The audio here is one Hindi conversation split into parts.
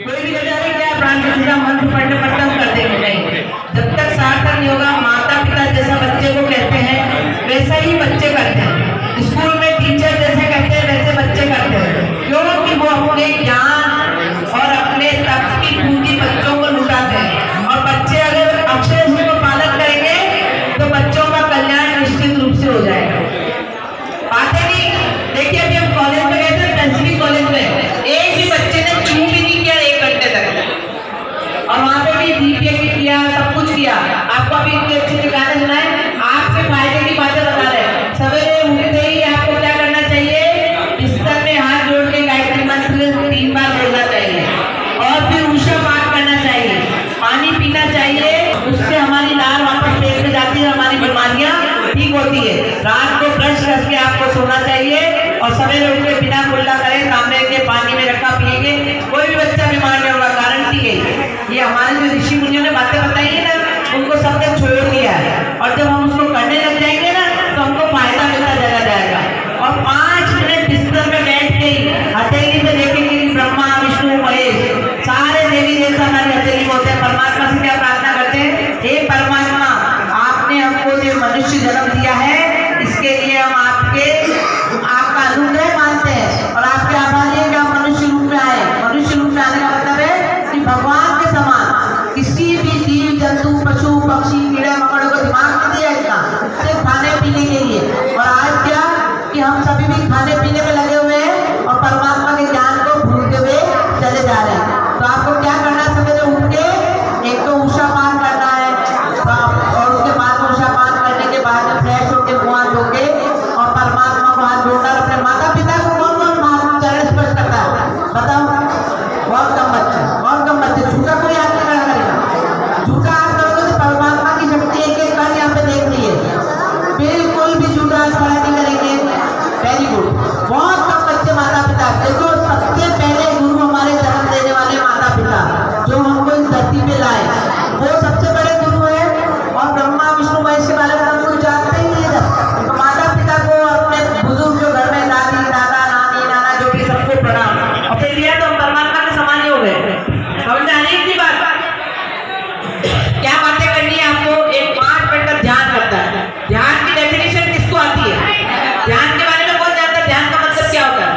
कोई भी कहता है क्या प्राण प्रतिष्ठा मंत्र पढ़ने पर तब कर देंगे, नहीं, जब तक सार्थक नहीं होगा। माता पिता जैसा बच्चे को कहते हैं वैसा ही बच्चे करते हैं, स्कूल में टीचर जैसे कहते हैं वैसे बच्चे करते हैं, क्योंकि वो अपने ज्ञान और अपने तप की पूंजी बच्चों को लुटाते हैं। और बच्चे अगर अक्षर को पालन करेंगे तो बच्चों का कल्याण निश्चित रूप से हो जाएगा। बात है कि देखिए अभी हम कॉलेज में गए थे, पैसिफिक कॉलेज में एक भी बच्चे ने चू भी नहीं किया 1 घंटे तक, और वहाँ पे भी बीपीए किया, सब कुछ किया। आपको अभी इतने अच्छे गाने सुनाए, आपके फायदे की बातें बता रहे हैं। सवेरे उठते ही आपको क्या करना चाहिए, बिस्तर में हाथ जोड़ के गायत्री मंत्र 3 बार बोलना चाहिए, और फिर उषा पाठ करना चाहिए, पानी पीना चाहिए, उससे हमारी लार वापस पेट में जाती है, हमारी बीमारियां ठीक होती है। रात को ब्रश करके आपको सोना चाहिए, और सवेरे उठ के बिना कुल्ला करे तांबे के पानी में रखा पिएंगे, कोई भी बच्चा बीमार नहीं होगा, गारंटी है। ये हमारे जो ऋषि मुनियों ने बातें बताई है ना, उनको सबने छोड़ दिया है, और जब हम उसको करने लग जाएंगे ना तो हमको फायदा मिलता चला जाएगा। और 5 मिनट बिस्तर में बैठ के हथेली से देखेंगे कि ब्रह्मा विष्णु महेश सारे देवी देवता हमारी हथेली में होते हैं। परमात्मा से क्या प्रार्थना करते हैं, हे परमात्मा आपने हमको जो मनुष्य जन्म दिया है इसके लिए हम आपका अनुग्रह मानते हैं, और आपके आभारी हैं कि हम मनुष्य रूप में आए। मनुष्य रूप में आने का मतलब है कि भगवान के समान किसी भी जीव जंतु पशु पक्षी कीड़े मकोड़े को दिमाग नहीं दिया इसका, सिर्फ खाने पीने के लिए। और आज क्या कि हम सभी भी खाने पीने में लगे हुए हैं और परमात्मा के ज्ञान को भूलते हुए चले जा रहे हैं। तो आपको क्या करना है, सवेरे उठ के एक तो उषा पान करना है, और उसके बाद उषा पान करने के बाद फ्रेश होकर मुँह हाथ धो के और परमात्मा को हाथ जोड़ना। अपने माता पिता को कौन कौन चरण स्पर्श करता है बताओ, बहुत कम बच्चे, झूठा कोई हाथ नहीं खड़ा करेगा। झूठा हाथ करोगे तो परमात्मा की शक्ति एक एक कण यहाँ पे देख रही है, बिल्कुल भी झूठा हाथ खड़ा नहीं करेंगे। वेरी गुड, बहुत कम बच्चे माता पिता। देखो सबसे पहले गुरु हमारे जन्म देने वाले माता पिता जो हमको इस धरती पे लाए, वो सबसे बड़े गुरु है। और ब्रह्मा विष्णु महेश के बारे में हम कुछ जानते ही नहीं है, तो माता पिता को अपने बुजुर्ग जो घर में दादी दादा नानी नाना जो भी सबको प्रणाम, और फिर दिया तो हम परमात्मा के समान ही हो गए। समझ में आने की बात, क्या बातें करनी है आपको। एक 5 मिनट का ध्यान करता है। ध्यान की डेफिनेशन किसको आती है, ध्यान के बारे में कौन जानता है, ध्यान का मतलब क्या होता है,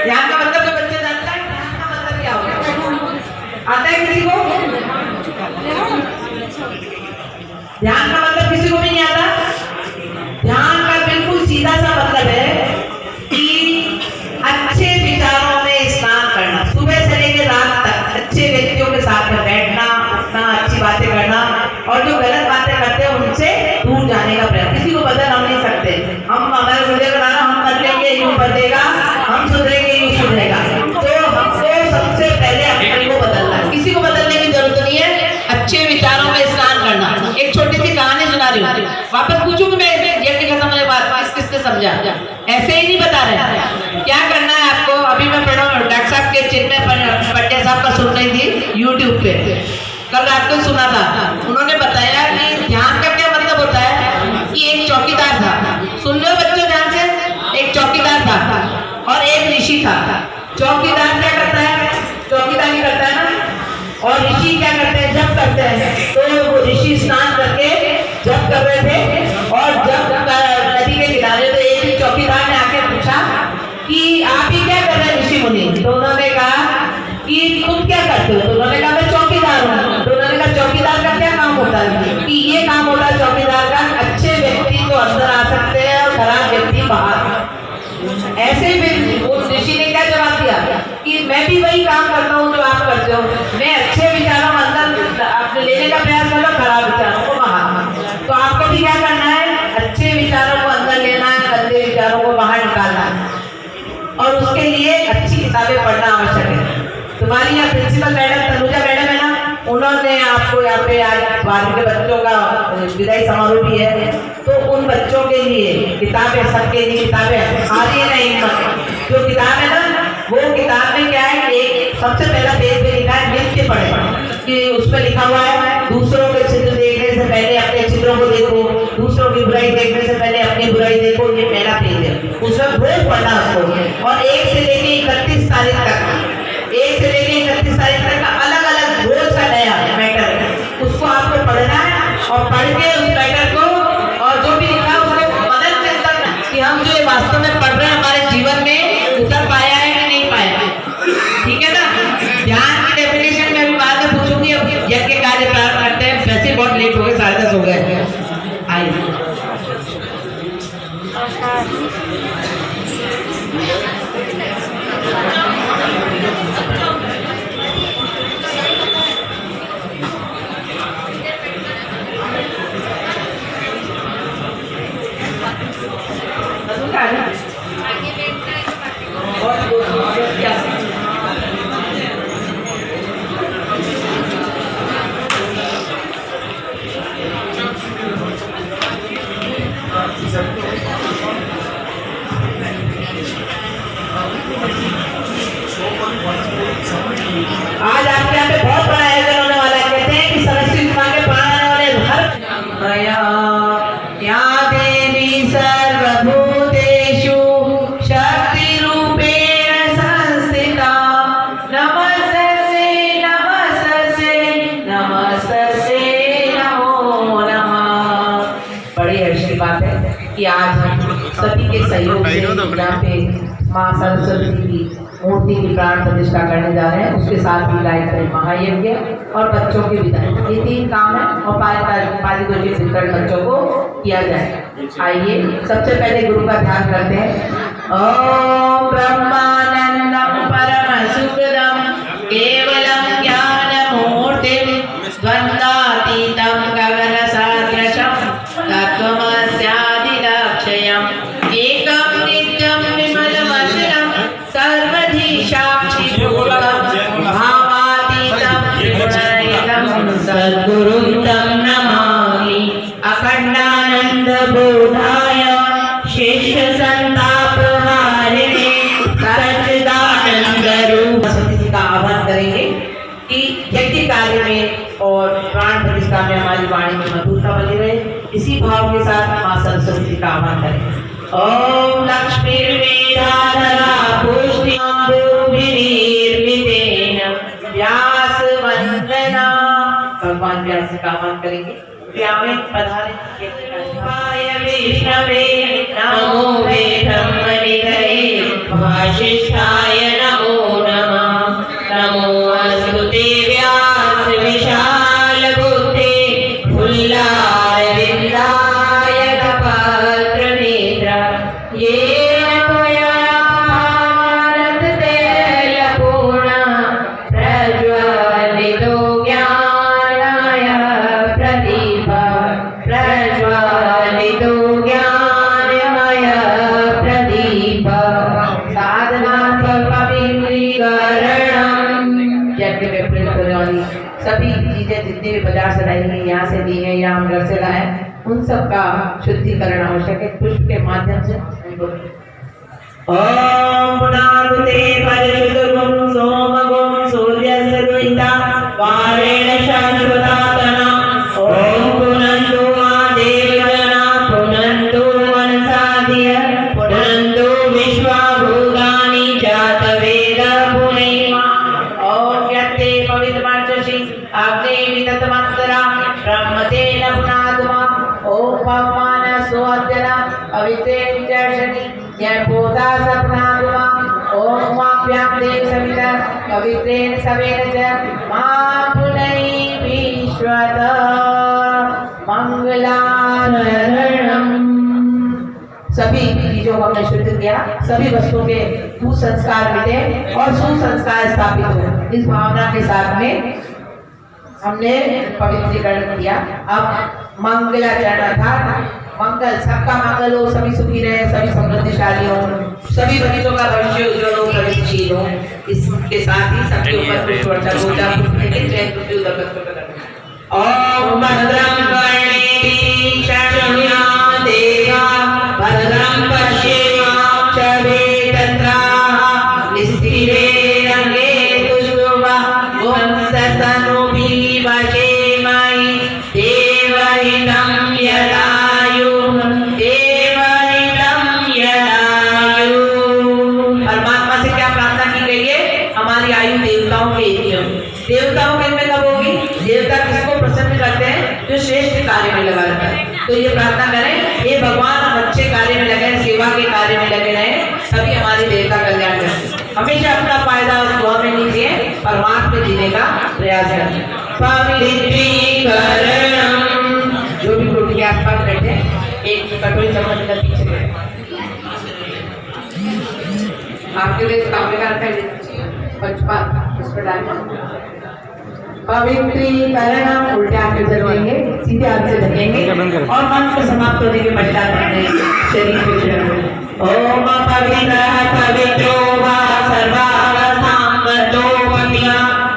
ध्यान का मतलब जो बच्चे जानता है, ध्यान का मतलब क्या होता है, आता है किसी को, ध्यान का मतलब किसी को भी नहीं आता। ध्यान का बिल्कुल सीधा सा मतलब है कि अच्छे विचारों में स्नान करना, सुबह से लेकर रात तक अच्छे व्यक्तियों के साथ में बैठना, उठना, अच्छी बातें करना, और जो गलत बातें करते हैं उनसे दूर जाने का प्रयास। किसी को बदल हम नहीं सकते, हम हमारे मुझे बनाना, हम कर लेंगे यूं बदलेगा, हम सुधरेंगे यूं सुधरेगा। तो हमको सबसे पहले अपने को बदलना है, किसी को बदलने की जरूरत नहीं है। अच्छे विचारों में स्नान करना। एक छोटी सी कहानी सुना रही हूँ, वापस पूछूंगी मैं, ये खत्म होने बाद किसने समझा, ऐसे ही नहीं बता रहे। क्या करना है आपको, अभी मैं डॉक्टर साहब के चिन्मय पंड्या साहब का सुन रही थी यूट्यूब पे, कल रात को सुना था। उन्होंने बताया कि ध्यान का क्या मतलब होता है कि एक चौकीदार था, सुन लो बच्चों ध्यान से, एक चौकीदार था और एक ऋषि था। चौकीदार क्या करता है, चौकीदारी करता है ना, और ऋषि क्या करते हैं, जप करते हैं। तो वो ऋषि स्नान करके जप कर रहे थे, और जब नदी के किनारे तो एक चौकीदार ने आके पूछा कि आप ही क्या कर रहे हैं ऋषि मुनि। तो उन्होंने कहा कि तुम क्या करते हो, तो उन्होंने कहा मैं चौकीदार हूँ। तो उन्होंने कहा चौकीदार का क्या काम होता है, कि ये काम होता है चौकीदार का, अच्छे व्यक्ति तो अंदर आ सकते हैं और खराब व्यक्ति बाहर। ऐसे ही उस ऋषि ने क्या जवाब दिया कि मैं भी वही काम करता हूँ जो आप करते हो, मैं अच्छे विचारों में अंदर आपने लेने का प्रयास करो, खराब विचारों को बाहर। तो आपको भी क्या करना है, अच्छे विचारों को अंदर लेना है, गंदे विचारों को बाहर निकालना है, और उसके लिए अच्छी किताबें पढ़ना आवश्यक है। तुम्हारी यहाँ प्रिंसिपल मैडम तनुजा मैडम है ना, उन्होंने आपको यहाँ पे आज 12वीं के बच्चों का विदाई समारोह भी है, तो उन बच्चों के लिए किताबें, सबके लिए किताबें आ रही है ना। हिम्मत जो किताब है ना, वो किताब में क्या है, एक सबसे पहला पेज पे लिखा है मिल के पढ़े, कि उस पर लिखा हुआ है दूसरों के चित्र देखने से पहले अपने चित्रों को देखो, दूसरों की बुराई देखने से पहले अपनी बुराई देखो। ये पहला पेज है, उसमें रोज पढ़ना उसको। और 1 से लेके 31 तारीख तक, 1 से लेके 31 तारीख तक और पढ़ के उस मैटर को और जो भी लिखा उसको मदद करना कि हम जो वास्तव में पढ़ रहे हैं हमारे जीवन में उतर पाया है कि नहीं पाया है। ठीक है ना। ध्यान की डेफिनेशन में अभी बाद में पूछूंगी। अब यज्ञ के कार्य प्रारंभ करते हैं। वैसे बहुत लेट हो गए, 10:30 हो गए। आइए आज आपके यहाँ पे बहुत बड़ा आयोजन होने वाला है। कहते हैं कि सरस्वती माँ के प्राण आने वाले हर या देवी सर्वभूतेषु शक्ति रूपेण संस्थिता नमस्ते नमस्ते नमस्ते नमो नमः। बड़ी हर्ष की बात है कि आज हम सभी के सहयोग से यहाँ पे माँ सरस्वती की मूर्ति की प्राण प्रतिष्ठा करने जा रहे हैं। उसके साथ भी गाय करें महायज्ञ और बच्चों की विदाई। ये 3 काम है और पारितोषिक वितरण बच्चों को किया जाए। आइए सबसे पहले गुरु का ध्यान करते हैं। ओम ब्रह्मानंदम परम सुखदम केवलम ज्ञान मूर्तिम द्वंद्वातीतम गगन सदृशम तत्त्वमस्यादिलक्ष्यम् एकं नित्यं विमलमचलम् सर्वधि साक्षि भावातीतं त्रिगुणरहितं सद्गुरुं तं नमामि अखंडानंद बोधाय शिष्य संतापहारिणे सच्चिदानंद रूप। सरस्वती जी का आह्वान करेंगे कि यज्ञ कार्य में और प्राण प्रतिष्ठा में हमारी वाणी में मधुरता बनी रहे। इसी भाव के साथ माँ सरस्वती जी का आह्वान करेंगे। ओम लक्ष्मीर्मेधाधरा पुष्टिर्मितेन व्यास वंदना। भगवान व्यास का आह्वान करेंगे। व्यामे पधारे। विष्णवे नमो वे ब्रह्मनिधये वासिष्ठाय नमो नमः। नमो अस्तुते व्यास विशाल बुद्धे फुल्लाय विंदाय कपत्र नेत्र ये त्वया भारत तैलपूर्ण प्रज्वलितो ज्ञानाय प्रदीप प्रज्वलितो ज्ञानमय प्रदीप साधना पवित्रीकरणम्। यज्ञ में प्रयुक्त होने वाली सभी चीजें जितनी भी बाजार से लाई हैं, यहाँ से दी है या हम घर से लाए, उन सब का शुद्धिकरण आवश्यक है पुष्प के माध्यम से। ओम पुनारुते परिशुद्धं सोमगं सूर्यस्य द्वैता वारेण शाश्वतातना। ओम पुनन्तु देवजना पुनन्तु मनसादिय पुनन्तु विश्वभूतानि जातवेद पुनैमा। ओम यत्ते पवित्रमर्चसि अग्ने विदतमन्तरा ब्रह्मतेन पुनादुमा। ओम भगवान सोऽद्यना पवित्रेण चर्षति जय बोधा सपनादुमा। ओम वाभ्यां देव सविता पवित्रेण सवेन च मां पुनै विश्वत मंगलारणम्। सभी चीजों को हमने शुद्ध किया, सभी वस्तुओं के कुसंस्कार मिटे और सुसंस्कार स्थापित हुए। इस भावना के साथ में हमने पवित्रीकरण किया। अब मंगलाचरण था मंगल, सबका मंगल हो, सभी सुखी रहे, सभी समृद्धिशाली हो, सभी बच्चों का भविष्य उज्जवल हो, प्रगतिशील हो। इसके साथ ही सबके ऊपर पुष्पवर्षा हो जाए। ओम भद्रं कर्णेभिः शृणुयाम देवा भद्रं पश्येमाक्षभिर्यजत्राः निस्थिरेरङ्गे तुष्टुवा वंशतनुभिः वशेमहि देवहितं यदायुः देवहितं यदायुः। परमात्मा से क्या प्रार्थना की गई है? हमारी आयु देवताओं के हित में। देवताओं के हित में कब होगी? देवता किसको प्रसन्न करते हैं? जो श्रेष्ठ कार्य में लगा रहता है। तो ये प्रार्थना करें, हे भगवान हम अच्छे कार्य में लगे, सेवा के कार्य में लगे रहें, सभी हमारी देह का कल्याण करें। हमेशा अपना फायदा स्व में लीजिए, परमात्मा में जीने का प्रयास करें। जो भी रोटी के आसपास बैठे एक कटोरी चम्मच का पीछे बैठे, आपके लिए काफी का रखा है 55 उस पर डालना। पवित्रीकरण उल्टे हाथ से रखेंगे, सीधे हाथ से रखेंगे और मन को समाप्त होने के पश्चात शरीर को छिड़केंगे। ओम पवित्रः पवित्रो वा सर्वावस्थांगतो मतिया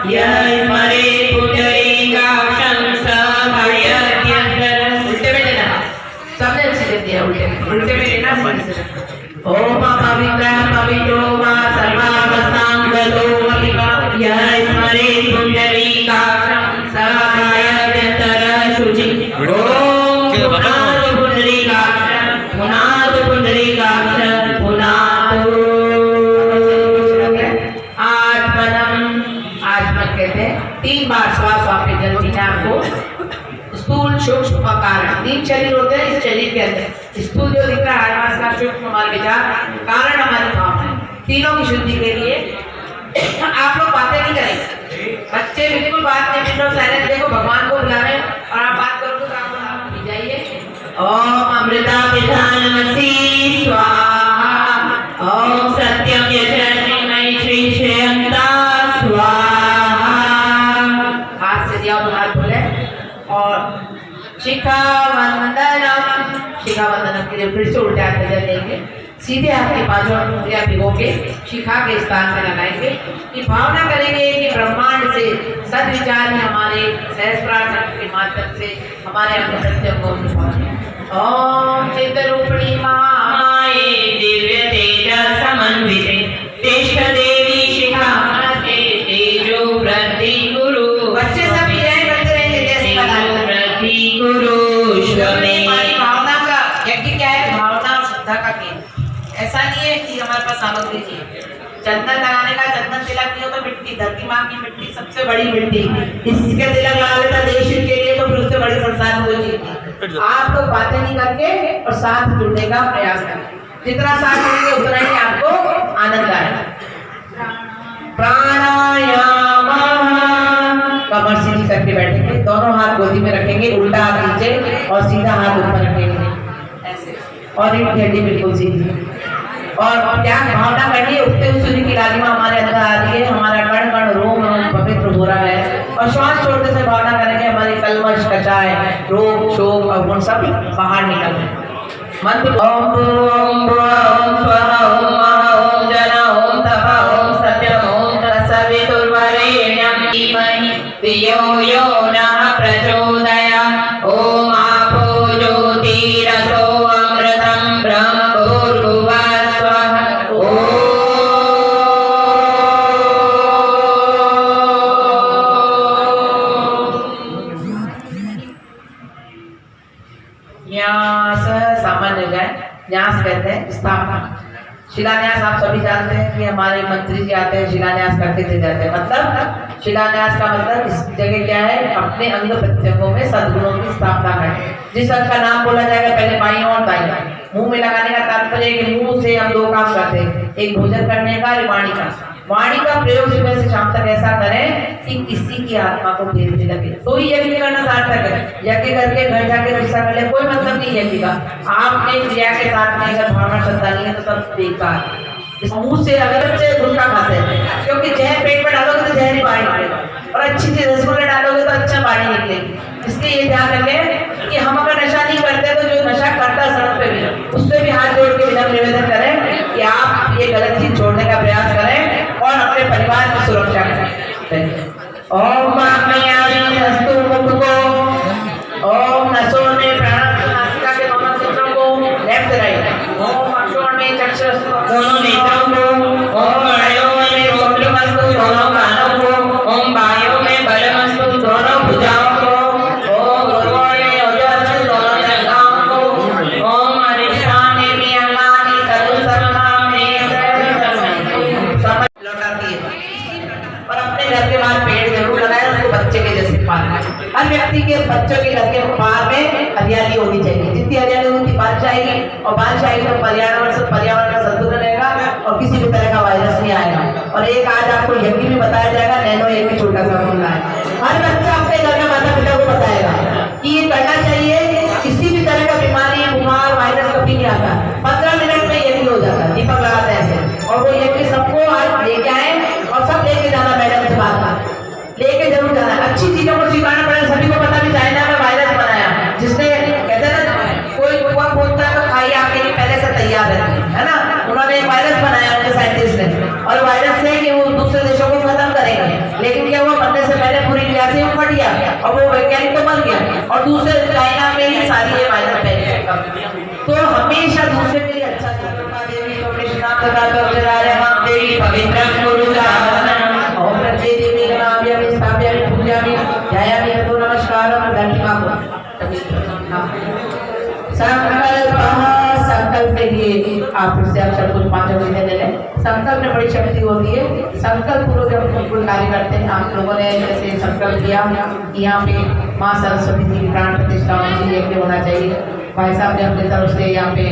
यः स्मरेत् पुंडरीकाक्षं सभायत्यन्तरं। उल्टे में लेना, सबने अच्छे से दिया, उल्टे में लेना। ओम पवित्रः पवित्रो वा सर्वावस्थांगतो मतिया यः स्मरेत् पुंडरीकाक्षं सभायत्यन्तरं शुचि। ओम पुंडरीकाक्षं पुनातु पुंडरीकाक्षं पुनातु आत्मनम। आत्मन कहते हैं 3 बार श्वास वापस जल पीना आपको। स्थूल सूक्ष्म और कारण 3 शरीर होते हैं इस शरीर के अंदर। स्थूल जो दिख रहा है आवाज का, सूक्ष्म हमारे विचार, कारण हमारी भावना, तीनों की शुद्धि के लिए आप लोग बातें नहीं करेंगे। बच्चे बिल्कुल बात नहीं, बिल्कुल साइलेंट। देखो भगवान को बुला रहे और आप बात करोगे तो आपको नाम मिल जाइए। ओम अमृता पिधानमसि स्वाहा। ओम सत्यम यजनमयि श्री श्रेयंता स्वाहा। हाथ से दिया हाथ बोले और शिखा वंदनम। शिखा वंदनम के लिए फिर से उल्टे हाथ में देंगे, सीधे हाथ के बाजू उंगलियां भिगो के शिखा के स्थान में लगाएंगे। कि भावना करेंगे कि ब्रह्मांड से सद्विचार ही हमारे सहस्त्रार्थ के माध्यम से हमारे अंग प्रत्यंगों में पहुंचे। ओम चित्तरूपिणी माये दिव्य तेज समन्विते तेष्ठ देवी शिखा मते तेजो वृद्धि गुरु। बच्चे सब जय करते रहेंगे, जैसे वृद्धि गुरु। हमारी भावना का यज्ञ क्या है? भावना शुद्धा का केंद्र। ऐसा नहीं है कि हमारे पास सामग्री चाहिए। चंदन लगाने का, चंदन तिलक नहीं हो तो मिट्टी, धरती माँ की मिट्टी सबसे बड़ी मिट्टी, इसके तिलक लगा लेता देश के लिए तो फिर उससे बड़ी संसार में कोई चीज नहीं। आप लोग बातें नहीं करके और साथ जुड़ने का प्रयास करें। जितना साथ जुड़ेंगे उतना ही आपको आनंद आएगा। प्राणायाम। कमर सीधी करके बैठेंगे, दोनों हाथ गोदी में रखेंगे, उल्टा हाथ नीचे और सीधा हाथ ऊपर रखेंगे ऐसे, और एक हड्डी बिल्कुल सीधी। और क्या भावना करनी है? उगते हुए सूर्य की लालिमा हमारे अंदर आ रही है, हमारा कण कण रोम रोम पवित्र हो रहा है। और श्वास छोड़ते से भावना करेंगे हमारी कलमश कचाए रोग शोक अवगुण सब बाहर निकल रहे। मंत्र ओम ओम ओम स्वः ओम महा ओम जन ओम तप ओम सत्यम ओम तत्सवितुर्वरेण्यं धीमहि धियो यो नः प्रचोदयात्। ओम आपो ज्योतिरसो अमृतं ब्रह्म भूर्भुवः स्वः। न्यास सामान्य जाए, न्यास कहते हैं स्थापना। शिलान्यास आप सभी जानते हैं कि हमारे मंत्री जी आते हैं शिलान्यास करके दे जाते हैं। मतलब शिलान्यास का मतलब इस जगह क्या है? अपने अंग प्रत्यंगों में सद्गुणों की स्थापना करें। जिस अंग का नाम बोला जाएगा पहले बाईं और दाईं। मुंह में लगाने का तात्पर्य है कि मुंह से हम 2 काम करते हैं, एक भोजन करने का और वाणी का। वाणी का प्रयोग सुबह से शाम तक ऐसा करें कि किसी की आत्मा को भेदने लगे, तो ही यज्ञ करना सार्थक है। यज्ञ करके घर जाके गुस्सा कर ले, कोई मतलब नहीं यज्ञ का। आपने क्रिया के साथ में अगर भावना श्रद्धा नहीं है तो सब बेकार। इस मुंह से अगर बच्चे गुटखा खाते हैं, क्योंकि जहर पेट में डालोगे तो जहर ही बाहर निकलेगा, और अच्छी चीज रसगुल्ले डालोगे तो अच्छा बाहर निकलेगी। इसलिए ये ध्यान रखें कि हम अगर नशा नहीं करते तो जो नशा करता है सड़क पे भी, उससे भी हाथ जोड़ के विनम्र निवेदन करें कि आप ये गलत चीज छोड़ने का प्रयास करें और अपने परिवार की सुरक्षा करें। ओम अस्तु मुख को, ओम नसों में प्राणायाम नासिका के दोनों सूत्रों को लेफ्ट राइट, ओम अक्षोण में चक्षुष दोनों नेत्रों को, ओम अणयों में श्रोत्रमस्तु दोनों कानों को, ओम बायों में बलमस्तु दोनों भुजाओं को, ओम गुरुओं में ओजस्सु दोनों जंघाओं को, ओम अधिष्ठाने में अंगानि चतुष्सप्तम में व्यक्ति के बच्चों के घर के बाहर में हरियाली होनी चाहिए। जितनी हरियाली होगी बारिश आएगी, और बारिश आएगी तो पर्यावरण का संतुलन रहेगा और किसी भी तरह का वायरस नहीं आएगा। और एक आज आपको यह भी बताया जाएगा, नैनो एक भी छोटा सा मुद्दा है, हर बच्चा अपने घर में माता पिता को बताएगा कि ये करना चाहिए। किसी भी तरह का बीमारी, बुखार, वायरस कभी नहीं आता, 15 मिनट में ये भी हो जाता है। दीपक लगाते हैं ऐसे, और वो ये कि सबको आज लेके आए और सब लेके जाना, मैडम से बात कर लेके जरूर जाना। अच्छी चीजों को सिखाना पड़ेगा। सभी को पता भी चाइना में वायरस बनाया, जिसने कहते हैं ना कोई कुआ खोदता है तो खाई आपके लिए पहले से तैयार है ना। उन्होंने एक वायरस बनाया उनके साइंटिस्ट ने, और वायरस से कि वो दूसरे देशों को खत्म करेंगे, लेकिन क्या हुआ, बनने से पहले पूरी इंडिया से फट गया और वो वैज्ञानिक तो मर गया, और दूसरे चाइना में ही सारी ये वायरस फैल। तो हमेशा दूसरे के लिए अच्छा देवी पवित्र संकल्प के लिए आप फिर से अक्षर कुछ 5 महीने ले लें। संकल्प में बड़ी शक्ति होती है। संकल्प पूर्वक जब बिल्कुल कार्य करते हैं, आप लोगों ने जैसे संकल्प किया कि यहाँ पे माँ सरस्वती जी की प्राण प्रतिष्ठा होना चाहिए। भाई साहब ने अपनी तरफ से यहाँ पे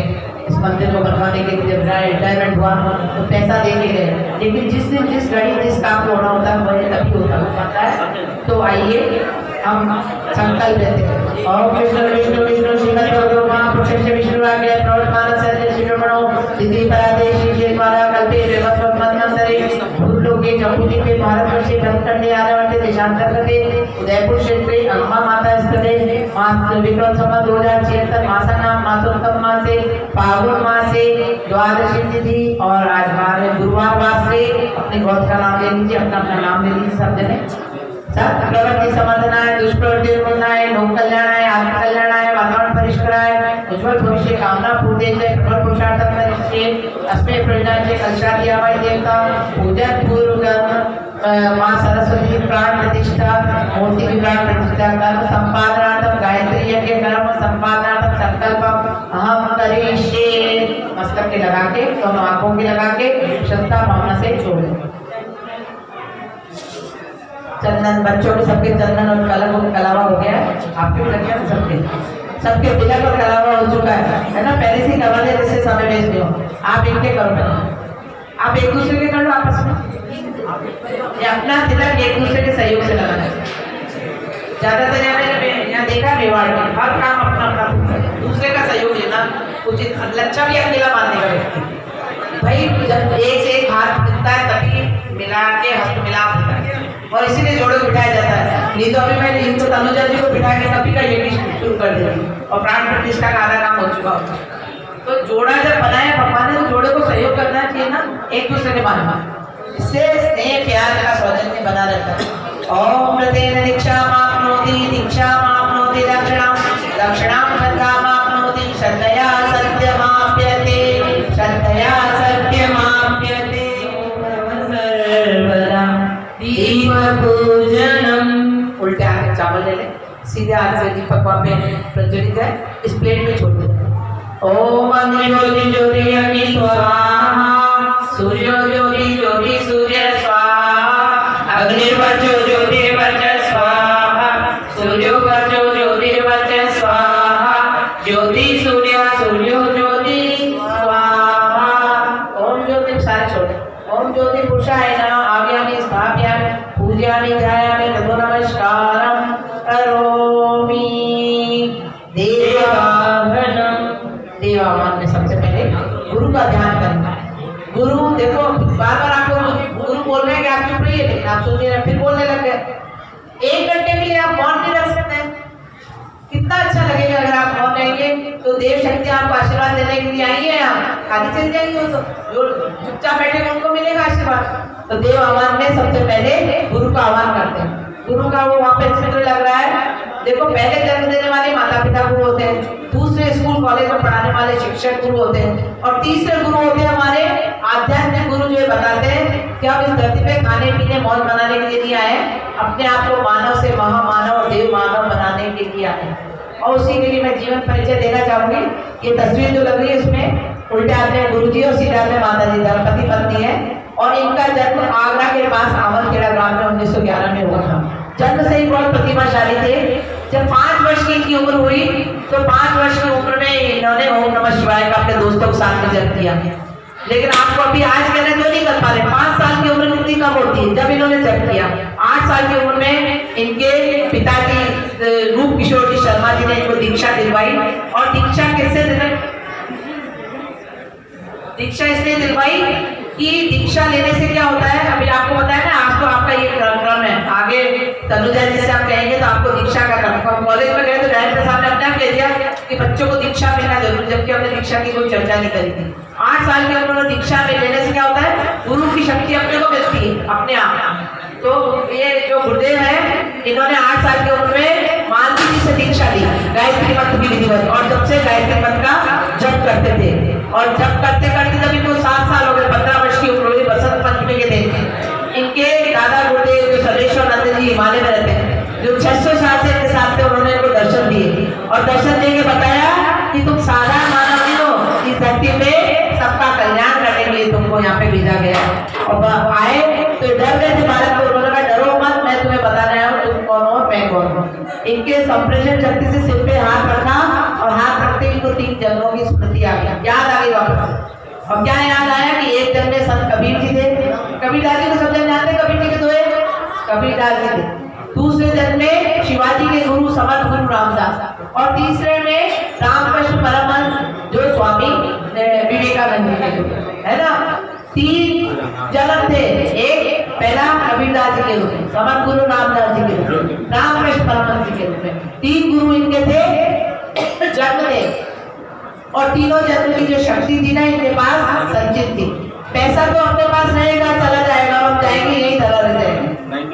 इस मंदिर को बनवाने के लिए रिटायरमेंट हुआ तो पैसा दे के गए, लेकिन जिस दिन जिस घड़ी जिस काम को होना होता है वही तभी होता है। तो आइए हम संकल्प लेते हैं। ओम विष्णु विष्णु विष्णु श्रीमद भगवान महापुरुष विष्णु आज्ञा प्रवर्तमान सहज शिरोमणो सिद्धि परादेशी शेषवारा कल्पे देवस्वत्मन्वंतरे भूलोके जम्बूद्वीपे पे भारतवर्षे भरतखंडे आर्यावर्ते देशांतर्गते उदयपुर क्षेत्रे अम्बा माता स्थले विक्रम संवत 2076 मासानाम मासोत्तम मासे फागुन मासे द्वादशी तिथि और आज हमारे गुरुवार वार से अपने गोत्र का नाम ले लीजिए, अपना नाम ले लीजिए सब जने। प्रवृत्ति समर्थनाय, दुष्प्रवृत्ति निर्मूलनाय, लोक कल्याणाय, आत्म कल्याणाय, वातावरण परिष्कराय, उज्ज्वल भविष्य कामना पूर्ते च प्रबल पुरुषार्थम करिष्ये अस्मै प्रयोजनाय कलशाद्यावाय देवता पूजन पूर्वक मां सरस्वती प्राण प्रतिष्ठा मूर्ति की प्राण प्रतिष्ठा कर्म संपादनार्थम गायत्री यज्ञ कर्म संपादनार्थम संकल्प अहम करिष्ये। मस्तक के लगा के, दोनों आंखों के लगा के श्रद्धा भावना से छोड़ दें। चंदन बच्चों के सबके चंदन और कलावा हो गया है, आपके लग गया सबके तिलक और कलावा हो चुका है ना। पहले से करवा दे जैसे समय भेज दो, आप एक करो, आप एक दूसरे के कर लो आपस में, ये अपना तिलक एक दूसरे के सहयोग से लगाना है। ज्यादातर यहाँ देखा मेवाड़ में हर काम अपना अपना दूसरे का सहयोग लेना उचित। लच्छा भी अकेला मानने का व्यक्ति भाई, जब एक से एक हाथ मिलता है तभी मिला के हस्त मिलाप होता है, और इसीलिए जोड़े को बिठाया जाता है। नहीं तो अभी मैं इनको तनुजा जी को बिठा के कभी का ये शुरू कर देती और प्राण प्रतिष्ठा का आधा काम हो चुका होता। तो जोड़ा जब बनाया भगवान ने तो जोड़े को सहयोग करना चाहिए ना, एक दूसरे के मानना, इससे स्नेह प्यार का सौजन्य बना रहता है। ओम प्रतेन दीक्षामाप्नोति दीक्षामाप्नोति दक्षिणां दक्षिणां सद्धामाप्नोति श्रद्धया सत्यमाप्यते श्रद्धया सत्यमाप्यते सर्वदा दीप पूजनम। उल्टे हाथ में चावल ले ले, सीधे हाथ से दीपक वहाँ पे प्रज्वलित है, इस प्लेट में छोड़ दे। ओम अग्नि ज्योति ज्योति अग्नि स्वाहा, सूर्यो ज्योति ज्योति सूर्य स्वाहा, अग्निर्वचो ज्योतिर्वच स्वाहा, सूर्यो वचो ज्योतिर्वच स्वाहा, ज्योति सूर्य सूर्यो ज्योति स्वाहा। ओम ज्योति सारे छोड़े। ओम ज्योति पुरुषाय नमः आज्ञामि स्थापयामि पूजयामि ध्यायामि ततो नमस्कारं करोमि। देवावन में सबसे पहले गुरु का ध्यान करना है। गुरु देखो बार बार आपको गुरु बोल रहे हैं कि आप चुप रहिए, लेकिन आप सुन रहे फिर बोलने लग गए। 1 घंटे के लिए आप मौन नहीं रख सकते। कितना अच्छा लगेगा अगर आप मौन रहेंगे, तो देव शक्ति आपको आशीर्वाद देने के लिए आई है। यहाँ खाली चल जाएंगे वो, तो जो चुपचाप बैठे उनको मिलेगा आशीर्वाद। तो देव आह्वान में सबसे पहले गुरु का आह्वान करते हैं। गुरु का वो वहाँ पे चित्र लग रहा है, देखो पहले जन्म देने वाले माता पिता गुरु होते हैं, दूसरे स्कूल कॉलेज में पढ़ाने वाले शिक्षक गुरु होते हैं, और तीसरे गुरु होते हैं हमारे आध्यात्मिक गुरु, जो बताते हैं कि हम इस धरती पे खाने पीने मौज बनाने के लिए नहीं आए, अपने आप को मानव से महामानव और देव मानव बनाने के लिए आए। और उसी के लिए मैं जीवन परिचय देना चाहूंगी। ये तस्वीर जो लग रही है इसमें उल्टे हाथ में गुरु जी और सीधे हाथ में माता जी, पति पत्नी है, और इनका जन्म आगरा के पास आमरखेड़ा ग्राम में 1911 में हुआ था। जन्म से ही बहुत प्रतिभाशाली थे। जब 5 वर्ष की इनकी उम्र हुई तो 5 वर्ष की उम्र में इन्होंने ओम नमः शिवाय का अपने दोस्तों के साथ में जप किया। लेकिन आपको अभी आज कहना क्यों नहीं कर पा रहे? 5 साल की उम्र कितनी कम होती है जब इन्होंने जप किया। 8 साल की उम्र में इनके पिताजी रूप किशोर जी शर्मा जी ने इनको दीक्षा दिलवाई। और दीक्षा किससे दिलवाई? दीक्षा इसलिए दिलवाई कि दीक्षा लेने से क्या होता है, अभी आपको पता है ना, आज तो आपका ये क्रम है, आगे तनुजा जी से आप कहेंगे तो आपको दीक्षा का क्रम। कॉलेज में गए तो डायरेक्टर साहब ने अपने आप कह दिया कि बच्चों को दीक्षा मिलना जरूरी, जबकि हमने दीक्षा की कोई चर्चा नहीं करी थी। 8 साल की उम्र में दीक्षा में लेने से क्या होता है, गुरु की शक्ति अपने को मिलती है अपने आप। तो ये जो गुरुदेव है इन्होंने 8 साल की उम्र में मालती जी से दीक्षा ली गायत्री मंत्र की विधिवत, और जब से गायत्री मंत्र का जप करते थे। और जब करते करते जब इनको 7 साल हो गए, 15 वर्ष की उम्र हुई, बसंत पंचमी के दिन इनके दादा गुरुदेव जो सर्वेश्वर नंद जी हिमालय में रहते हैं, जो 600 साल से इनके साथ थे, उन्होंने इनको दर्शन दिए और दर्शन दे के बताया कि तुम साधारण मानव नहीं हो, इस धरती पे सबका कल्याण करने के लिए तुमको यहाँ पे भेजा गया। और आए तो डर गए थे भारत को, उन्होंने कहा डरो मत, मैं तुम्हें बताने आया हूँ तुम कौन हो मैं कौन हूँ। इनके संप्रेषण शक्ति से सिर पे हाथ रखा और हाथ रखते ही इनको 3 जन्मों की स्मृति आ गई, याद आ गई वापस। और क्या याद आया कि एक जन्म में संत कबीर जी थे, कबीरदास जी को सब जन जानते, कबीर जी के दोहे कबीरदास जी थे। दूसरे जन्म में शिवाजी के गुरु समर्थ गुरु रामदास, और तीसरे में रामकृष्ण परमहंस जो स्वामी विवेकानंद जी के, है ना। 3 जन्म थे, एक पहला कबीरदास जी के रूप में, समर्थ गुरु रामदास जी के रूप में, रामकृष्ण परमहंस जी के रूप में। 3 गुरु इनके थे जन्म थे, और तीनों जन्म की जो शक्ति थी ना इनके पास संचित थी। पैसा तो अपने पास रहेगा, चला जाएगा, हम जाएंगे यही चला रह जाएगा,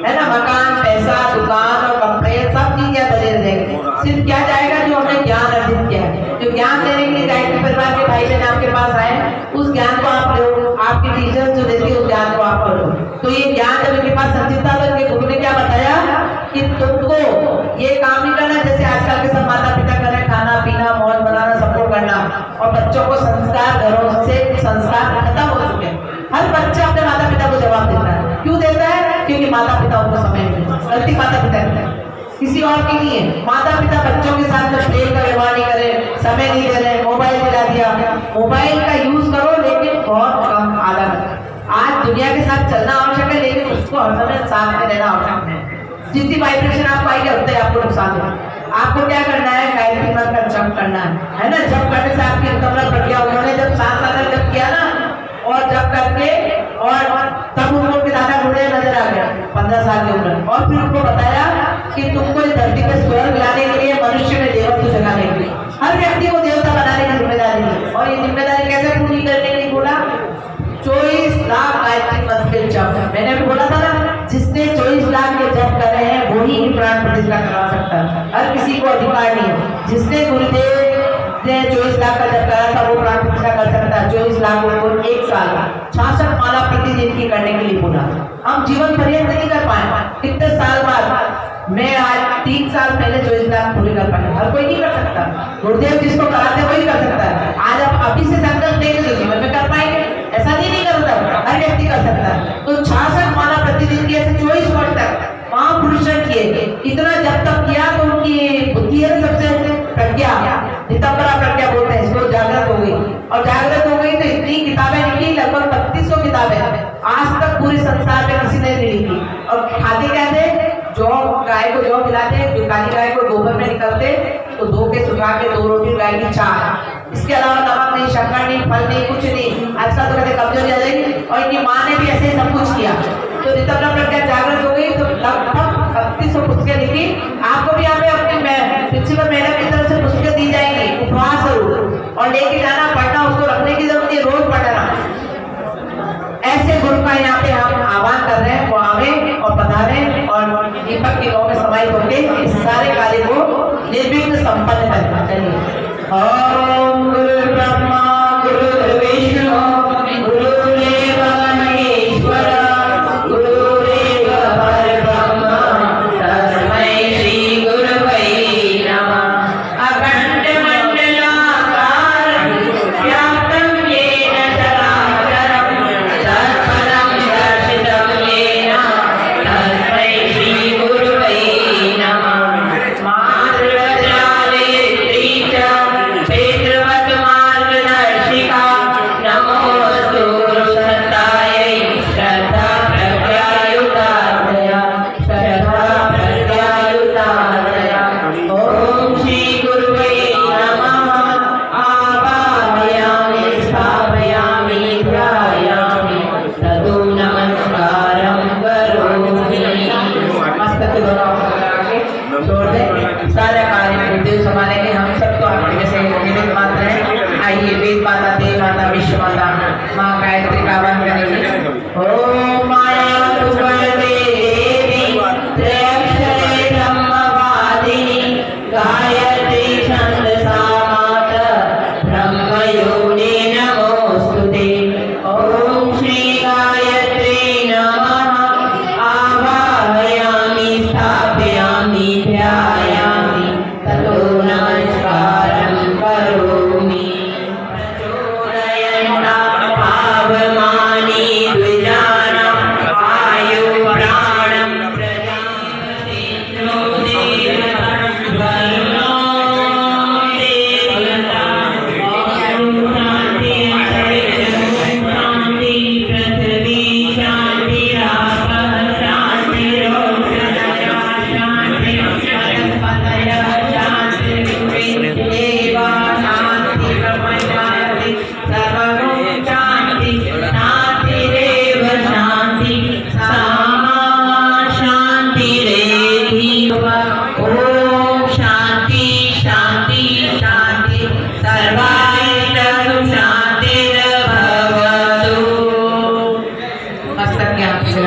है ना। मकान, पैसा, दुकान और कपड़े सब चीजें बदल जाएंगे, सिर्फ क्या जाएगा जो हमने ज्ञान अर्जित किया है। जो ज्ञान देने के लिए गायत्री परिवार के भाई बहन आपके पास आए, उस ज्ञान को आप लो, आपकी टीचर जो देती है उस ज्ञान को आप लो। तो ये ज्ञान जब इनके पास संचित था तो इनके गुरु ने क्या बताया कि तुमको ये काम नहीं करना जैसे आजकल के सब माता पिता कर रहे हैं, खाना पीना मौज बनाना सबको करना, और बच्चों को संस्कार घरों से संस्कार खत्म हो चुके हैं। हर बच्चा अपने माता पिता को जवाब देता है, क्यों देता है? क्योंकि माता पिता उनको समय नहीं देते। गलती माता पिता की है, किसी और की नहीं है। माता पिता बच्चों के साथ में प्रेम का व्यवहार नहीं करे, समय नहीं दे रहे, मोबाइल दिला दिया। मोबाइल का यूज करो लेकिन बहुत कम, आधा। आज दुनिया के साथ चलना आवश्यक है लेकिन उसको हर समय साथ में रहना आवश्यक है। जितनी वाइब्रेशन आपको आएगी उतने आपको नुकसान है। आपको क्या करना है? गायत्री मंत्र का जप करना है ना। जप करने से आपकी कमरा प्रक्रिया, उन्होंने जब 7 साल तक जप किया ना, और जब करके और तब उनको दादा गुरुदेव नजर आ गया 15 साल की उम्र, और फिर उनको बताया कि तुमको इस धरती पे स्वर्ग लाने के लिए, मनुष्य में देवत्व जगाने के लिए, हर व्यक्ति को देवता बनाने की जिम्मेदारी है। और ये जिम्मेदारी कैसे पूरी करने के लिए बोला? 24 लाख गायत्री मंत्र के जप। मैंने भी बोला था ना, जिसने 24 लाख के जप कर रहे हैं वो ही प्राण प्रतिष्ठा करवा सकता है, हर किसी को अधिकार नहीं है। जिसने गुरुदेव ने 24 लाख का जप करा था वो प्राण प्रतिष्ठा कर सकता है। 24 लाख को 1 साल 66 माला प्रतिदिन की करने के लिए बोला। हम जीवन पर्यंत नहीं कर पाए, कितने साल बाद। मैं आज 3 साल पहले 24 लाख पूरी कर पाया, हर कोई नहीं कर सकता। गुरुदेव जिसको कराते वही कर सकता है। आज आप अभी से संकल्प लेंगे तो जीवन में कर पाएंगे, ऐसा नहीं करता, हर व्यक्ति कर सकता है। तो 66 माला प्रतिदिन की ऐसे 24 वर्ष तक महापुरुष किए, इतना जब तक किया तो उनकी बुद्धि है सबसे प्रज्ञा, नितंबरा प्रज्ञा बोलते हैं इसको, जागृत हो गई। और जागृत हो गई तो इतनी किताबें लिखी, लगभग 3200 किताबें आज तक पूरे संसार में किसी ने नहीं लिखी। और खाते क्या थे? जौ, गाय को जौ खिलाते, जो काली गाय को गोबर में निकलते तो धो के सुखा के 2 रोटी गाय की चाय, इसके अलावा नमक नहीं, शक्कर नहीं, फल नहीं, कुछ नहीं। आजकल तो कहते कमजोरी आ जाएगी, और इनकी माँ ने भी ऐसे सब कुछ किया। तो नितंबरा प्रज्ञा जागृत हो गई तो लगभग 3200 पुस्तकें लिखी। आपको भी यहाँ पे अपने प्रिंसिपल मैडम की तरफ से पुस्तकें दी जाएंगी, उपहार स्वरूप, और लेके जाना, पढ़ना, उसको रखने की जरूरत नहीं, रोज पढ़ना। ऐसे गुरु का यहाँ पे हम आह्वान कर रहे हैं, वो आवे और पधारे और दीपक की गौ में समाहित होकर इस सारे कार्य को निर्विघ्न संपन्न करना चाहिए। ओम गुरु ब्रह्मा गुरु विष्णु गुरुदेव महेश्वर गुरुदेव परब्रह्म तस्मै श्री गुरवे नमः। अखंड मंडलाकारं व्याप्तं येन चराचरं तत्पदं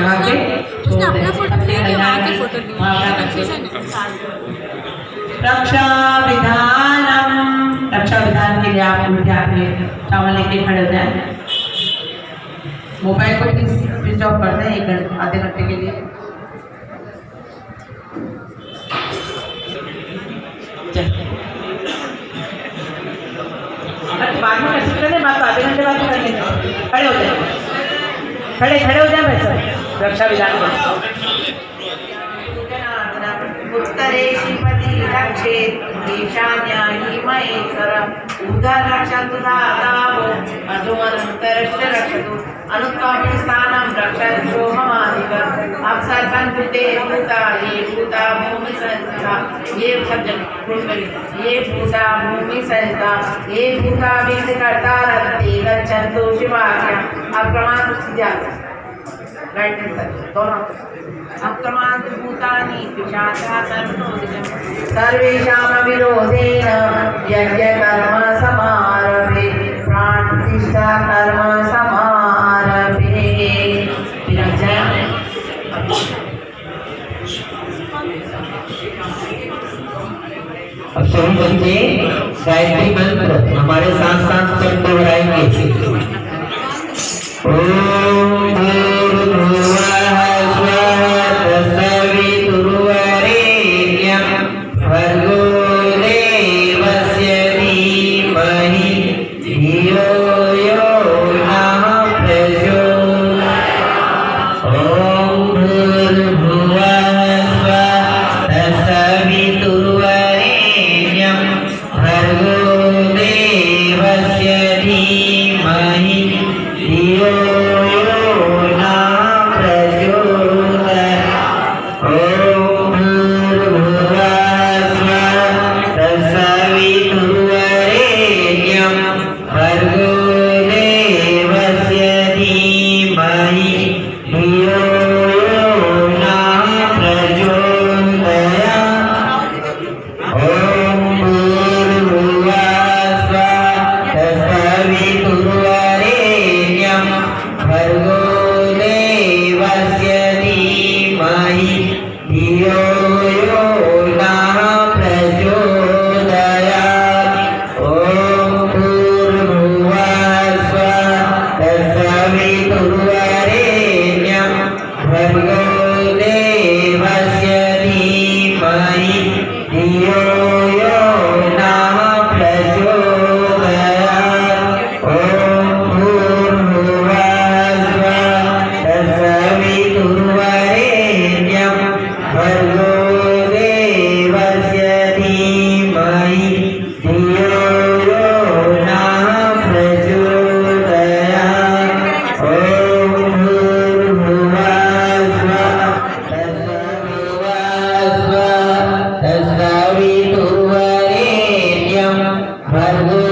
लगा के उसने अपना फोटो लिया कि वहाँ के फोटो लिया, कंफ्यूजन है। रक्षा विधानम, रक्षा विधान के लिए आप उठ के आके चावल लेके खड़े हो जाए। मोबाइल को प्लीज स्विच ऑफ कर दें 1 घंटे आधे घंटे के लिए। बाद में कर सकते हैं, बात आधे घंटे बाद कर लेंगे। खड़े हो जाए, खड़े हो जाए वैसे रक्षा विधान को। उत्तरे श्रीपति रक्षे ईशान्यायी महेश्वर उदर रक्षतु दातावो अधोमनन्तरश्च रक्षतु अनुत्तमं स्थानं रक्षतु ममादिक अप्सर्पन्ते भूता ये भूता भूमि संस्था ये शब्द ये भूता भूमि संस्था ये भूता विघ्नकर्ता रत्ते गच्छन्तु शिवाख्या अप्रमाण राइट दोनों अक्रमांत भूतानि पिशाचा सर्वेषां विरोधेन यज्ञ कर्म समारभे प्राण प्रतिष्ठा कर्म समारभे। अब सभी बच्चे गायत्री मंत्र हमारे साथ साथ सब दोहराएंगे। ओम भूर्भुवः स्वः तत्सवितुर्वरेण्यं भर्गो देवस्य धीमहि धियो यो नः प्रचोदयात्। ओम भूर्भुवः स्वः तत्सवितुर्वरेण्यं भर्गो देवस्य धीमहि धियो यो नः प्रचोदयात्। ओम भूर्भुवः स्वः तत्सवितुर्वरेण्यं भर्गो देवस्य धीमहि धियो यो नः प्रचोदयात्। ओम भूर्भुवः स्वः तत्सवितुर्वरेण्यं भर्गो देवस्य धीमहि धियो यो नः प्रचोदयात्। ओम भूर्भुवः स्वः तत्सवितुर्वरेण्यं भर्गो देवस्य धीमहि धियो यो नः प्रचोदयात्। ओम भूर्भुवः स्वः तत्सवितुर्वरेण्यं भर्गो देवस्य धीमहि धियो यो नः प्रचोदयात्। ओम भूर्भुवः स्वः तत्सवितुर्वरेण्यं भर्गो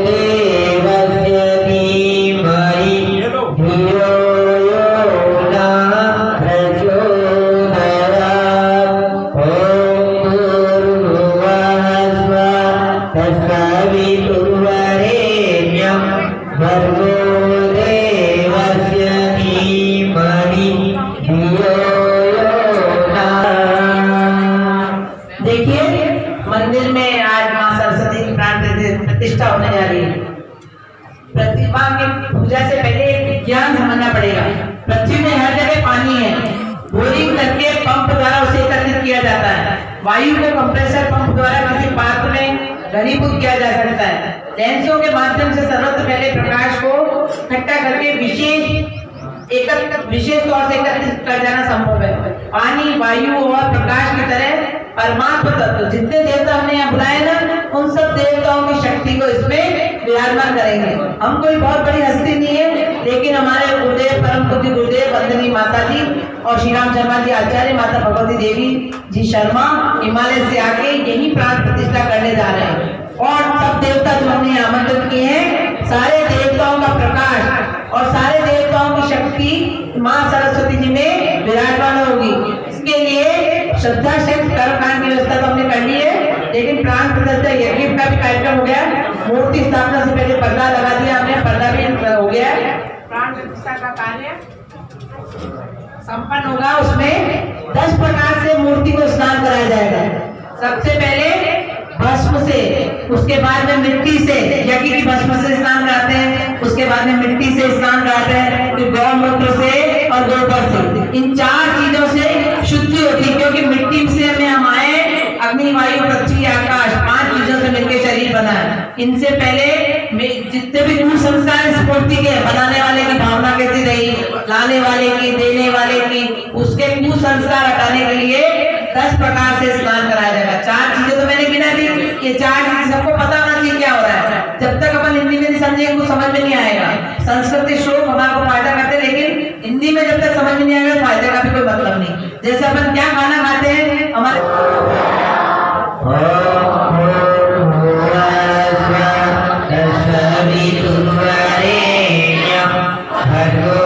देवस्य धीमहि धियो यो नः प्रचोदयात्। ओम भूर्भुवः स्वः तत्सवितुर्वरेण्यं भर्गो देवस्य धीमहि धियो यो नः। देखिए मंदिर में आज माँ सरस्वती की प्राण प्रतिष्ठा होने जा रही है। प्रतिभा की पूजा से पहले एक विज्ञान समझना पड़ेगा। पृथ्वी में हर जगह पानी है, बोरिंग करके पंप द्वारा उसे एकत्रित किया जाता है। वायु को कंप्रेसर पंप द्वारा किसी पात्र में घनीभूत किया जा सकता है। लेंसों के माध्यम से सर्वत्र फैले प्रकाश को इकट्ठा करके विशेष तौर से एकत्रित कर जाना संभव है। पानी, वायु और प्रकाश की तरह परमात्मा तत्व जितने देवता हमने यहाँ बुलाए ना, उन सब देवताओं की शक्ति को इसमें विराजमान करेंगे। हम कोई बहुत बड़ी हस्ती नहीं है, लेकिन हमारे गुरुदेव परम पूज्य गुरुदेव वंदनीय माता जी और श्री राम शर्मा जी आचार्य, माता भगवती देवी जी शर्मा हिमालय से आके यही प्राण प्रतिष्ठा करने जा रहे हैं। और सब देवता जो हमने आमंत्रित किए हैं, सारे देवताओं का प्रकाश और सारे देवताओं की शक्ति माँ सरस्वती जी में विराजमान होगी। इसके लिए श्रद्धा से कर्मकांड की व्यवस्था तो हमने कर ली है, लेकिन प्राण प्रतिष्ठा यज्ञ का भी कार्यक्रम हो गया। मूर्ति स्थापना से पहले पर्दा लगा दिया हमने, पर्दा भी हो गया। प्राण प्रतिष्ठा का कार्य संपन्न होगा उसमें 10 प्रकार से मूर्ति को स्नान कराया जाएगा। सबसे पहले भस्म से, उसके बाद में मिट्टी से, यज्ञ की भस्म से स्नान कराते हैं, उसके बाद में मिट्टी से स्नान कराते हैं, फिर गौमूत्र से और गोबर से। इन 4 चीजों से शुद्धि होती है, क्योंकि मिट्टी से हम आए, अग्नि वायु पृथ्वी आकाश 5 चीजों से मिलकर शरीर बना है। इनसे पहले जितने भी कुसंस्कार इस मूर्ति के, बनाने वाले की भावना कैसी रही, लाने वाले की, देने वाले की, उसके कुसंस्कार हटाने के लिए 10 प्रकार से स्नान कराया जाएगा। 4 चीजें तो मैंने गिना दी, ये 4 चीज सबको पता होना चाहिए क्या हो रहा है। जब तक अपन हिंदी में नहीं समझेंगे कुछ समझ में नहीं आएगा। संस्कृत के श्लोक हमारे को फायदा करते हैं, लेकिन हिंदी में जब तक समझ में नहीं आएगा फायदे का भी कोई मतलब नहीं। जैसे अपन क्या खाना खाते हैं, हमारे भर्गो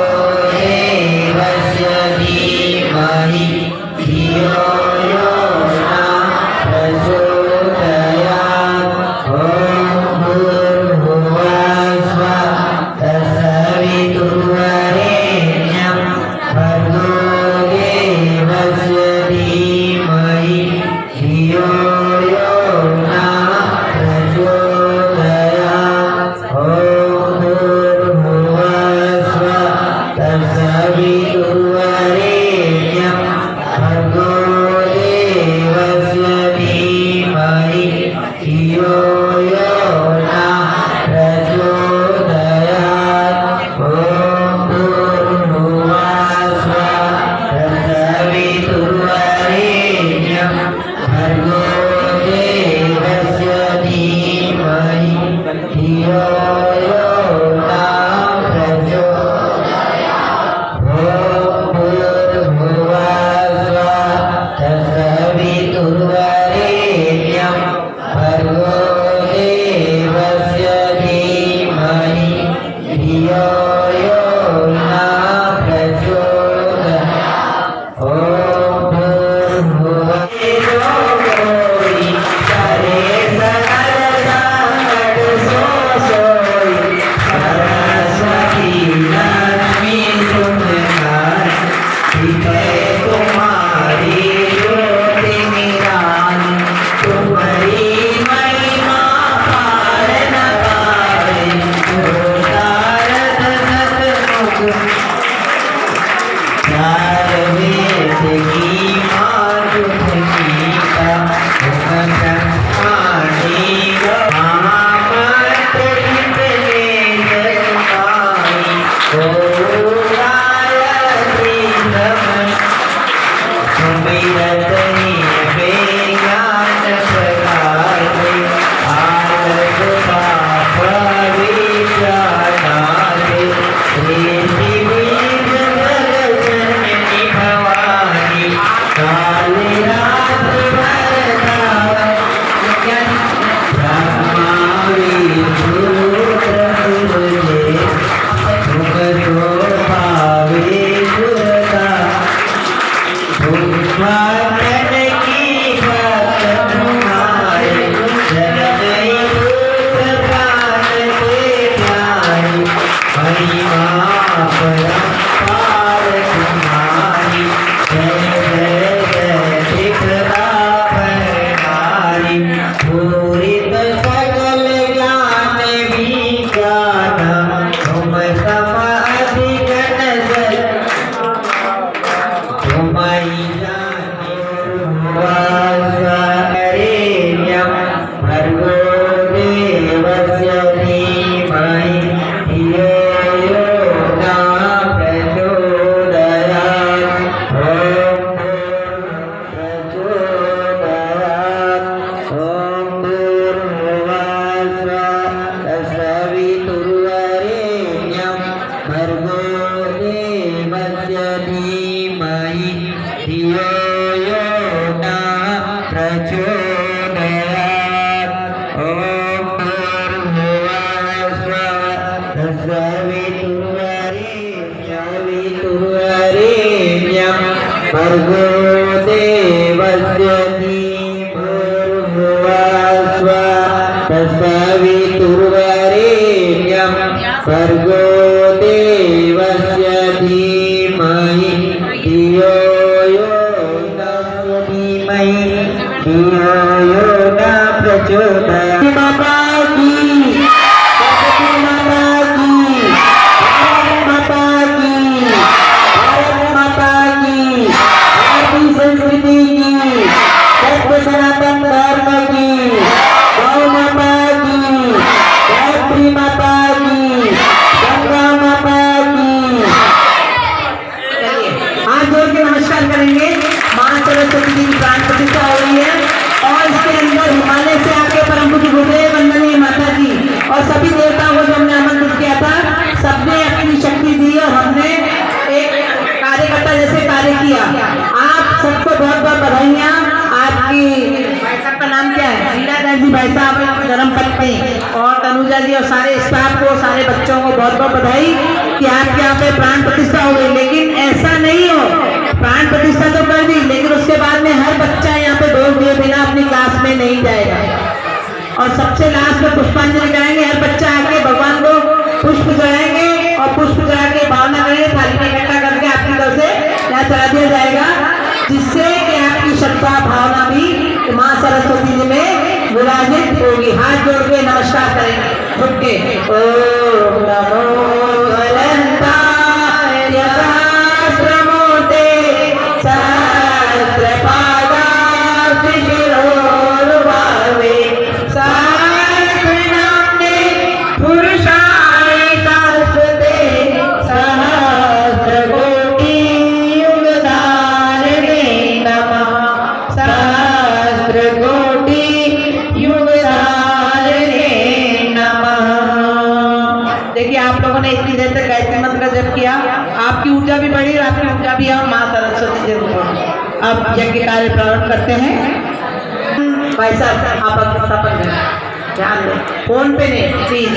देवस्य धीमहि सवितुर्वरेण्यं भर्गो देवस्य धीमहि धियो यो न धीमहि धियो यो न प्रचोदयात्। माता की, सरस्वती माता की, भारत माता की, भारत माता की, भारतीय संस्कृति की, सत्य सनातन धर्म की, गौ माता की, गायत्री माता की, गंगा माता की। हाथ जोड़ के नमस्कार करेंगे। मां सरस्वती जी की प्राण प्रतिष्ठा हो रही है और इसके अंदर हिमालय से आके परम पूज्य गुरुदेव वंदनीय माता जी और सभी देवताओं को जो हमने आमंत्रित किया था, सबने अपनी शक्ति दी और हमने एक कार्यकर्ता जैसे कार्य किया। आप सबको बहुत बहुत बधाइयाँ। आपकी भाई साहब का नाम क्या है? लीलाधर जी भाई साहब धर्म पत्नी और तनुजा जी और सारे स्टाफ को, सारे बच्चों को बहुत बहुत बधाई कि आपके यहाँ पे प्राण प्रतिष्ठा हो गई। लेकिन ऐसा नहीं हो, प्राण प्रतिष्ठा तो कर दी लेकिन उसके बाद में हर बच्चा यहाँ पे डोज दिए बिना अपनी क्लास में नहीं जाएगा। और सबसे लास्ट में पुष्पांजलि कराएंगे। हर बच्चा आके भगवान को पुष्प चढ़ाएंगे और पुष्प चढ़ा के भावना करेंगे, थाली में इकट्ठा करके आपकी तरफ से यहाँ चढ़ा दिया जाएगा, जिससे कि आपकी श्रद्धा भावना भी माँ सरस्वती जी में विराजित होगी। हाथ जोड़ के नमस्कार करेंगे झुक के। ओम नमो अनंताय सहस्रमूर्ते सहस्रपादार्थ शिरोरुबावे सहस्रनाम्ने पुरुषाय सरस्वते सहस्रकोटि युगधारिणे नमः सहस्रकोटि युगधारिणे नमः। देखिए आप लोगों ने इतनी देर तक गायत्री मंत्र का जप किया, आपकी ऊर्जा भी बढ़ी और आपकी ऊर्जा भी हम माँ सरस्वती जी को। अब यज्ञ कार्य प्रारंभ करते हैं। भाई साहब आप स्थापन करें, ध्यान दें, फोन पे नहीं प्लीज।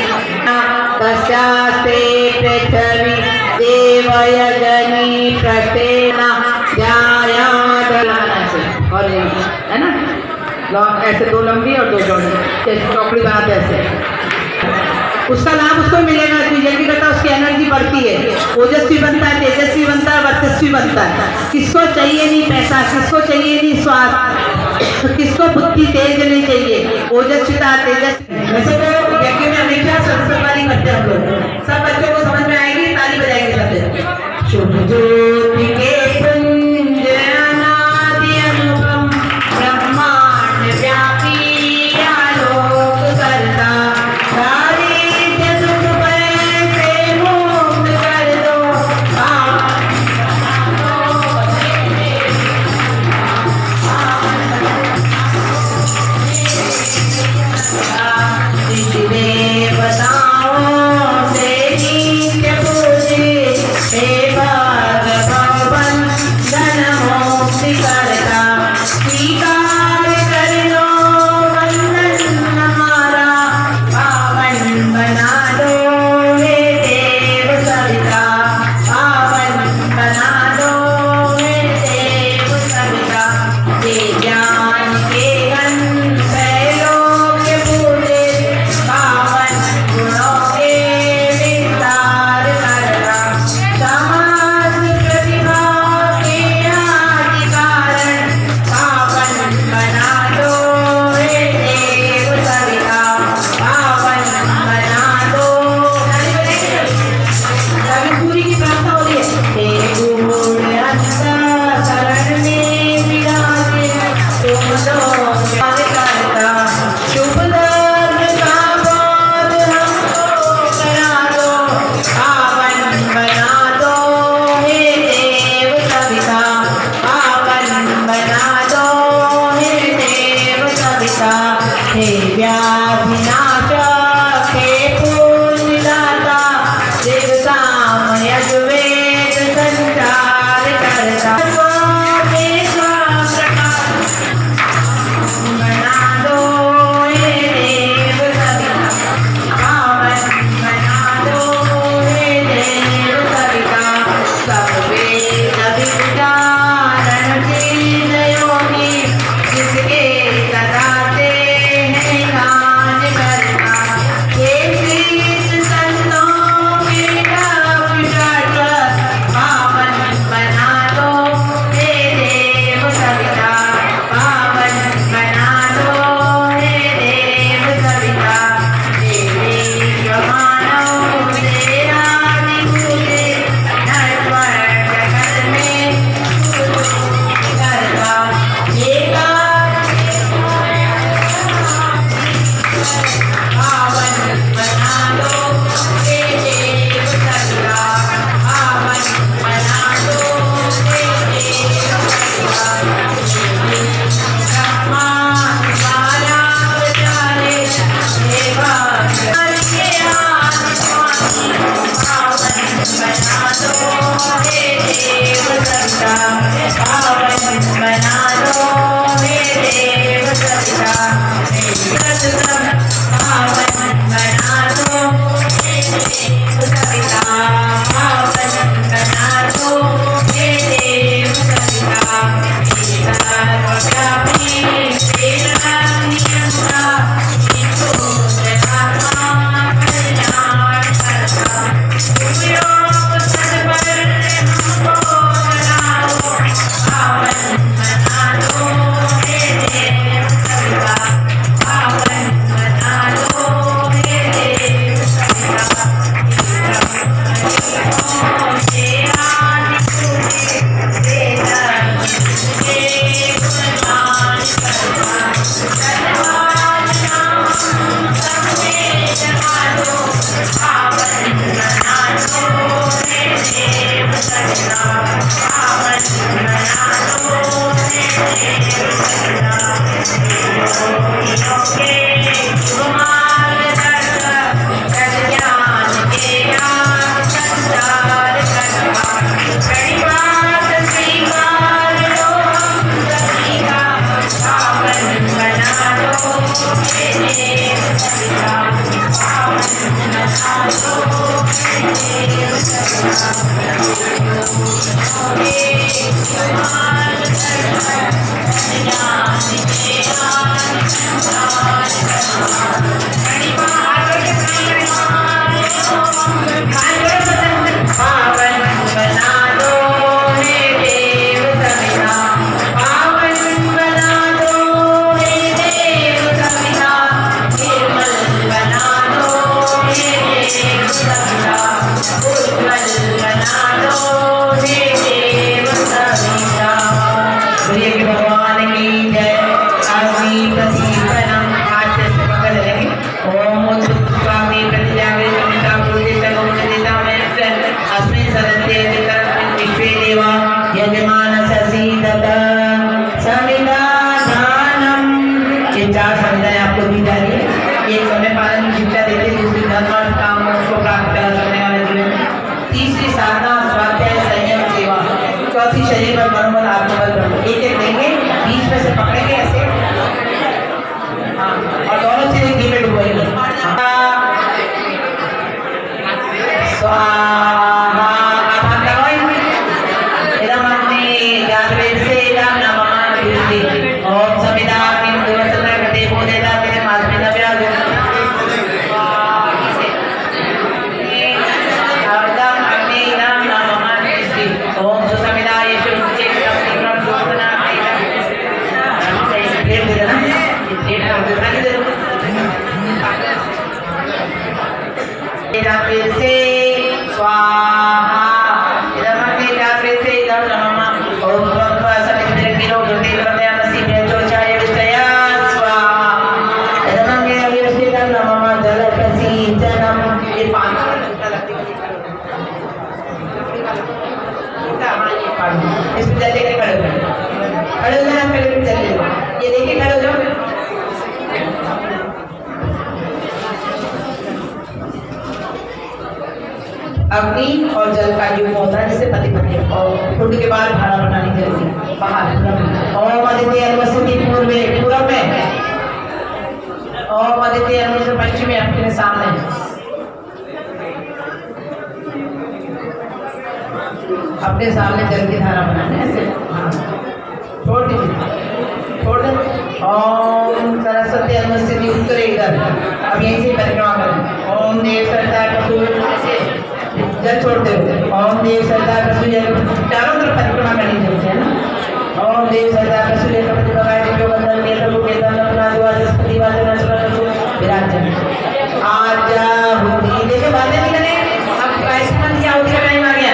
दशास्ते पृथ्वी देवयजनी प्रस्तेना ध्यायात् और है ना, ऐसे दो लंबी और दो चौड़ी, जैसे चौकड़ी बनाते ऐसे। उसका लाभ उसको मिलेगा, जो यज्ञ करता है उसकी एनर्जी बढ़ती है, ओजस्वी बनता है, तेजस्वी बनता है, वर्चस्वी बनता है। किसको चाहिए नहीं पैसा, किसको चाहिए नहीं स्वाद, किसको बुद्धि तेज नहीं चाहिए, ओजस्विता तेजस्वी। वैसे तो यज्ञ में हमेशा संस्कृतवादी करते हैं हम लोग, सब बच्चों को समझ में आएगी, ताली बजाएंगे सबसे। शुभ ज्योति के पुंज अनादि अनुपम ब्रह्मांड व्यापी आलोक करता देवताओं से नित्य पूजे हे भगवान। प्रसीदत समिधानम। ये 4 संविधाएं आपको दी जा रही है। एक समय पालन की शिक्षा देती है, दूसरी धर्म अर्थ काम मोक्ष को प्राप्त करने वाले जीवन, तीसरी साधना स्वाध्याय संयम सेवा, चौथी शरीर पर मनोबल आत्मबल ब्रह्म। एक एक देंगे, बीच में से पकड़ेंगे ऐसे, हाँ, और दोनों सिरे घी में डुबोएंगे। स्वाहा। अब हम लगाएंगे इदम अग्नि जातवेद से इदम नमः विष्णु ओम समिधा किम देवसत्र गते बोधेता तेरे मास्मि नव्याज अवदम अग्नि इदम नमः विष्णु ओम सुसमिधा येषु चेत सप्तिक्रम जोतना प्लेट दे देना, प्लेट कर देना इधर जातवेद से स्वाहा इदम अग्नि जातवेद से इदम नमः ओम ब्रह्म समित्र गिरो गुरुते करते नसीब चोचाय विषया स्वाहा इदम अग्नि अग्नि इदम नमः जल प्रसीदनम। ये 5 इसमें जल्दी के खड़े हो जाए, पहले जल्दी ये देखिए खड़े हो जाओ। अग्नि और जल का युग होता है जिसे पति पत्नी, और कुंड के बाद भाड़ा बनानी जरूरी बाहर। ओम आदित्य अनुवसति पूर्वे पूरब में, ओम आदित्य अनुवसति पश्चिम में, आपके सामने अपने सामने जल की धारा बनाने ऐसे छोड़ दीजिए, छोड़ दें। ओम सरस्वती अनुवसति उत्तरे इधर, अब यहीं से परिक्रमा करें। ओम देव सरदार जल छोड़ते हुए ओम देव सरदार सूर्य चारों तरफ परिक्रमा करनी चाहिए ना। ओम देव सरदार सूर्य कपति भगाए दिव्य बंधन के तब केतन अपना दुआ जसपति वाले नसरत विराजन आजा होती। देखो बातें नहीं करें, अब क्राइस्टमन क्या होती है, टाइम आ गया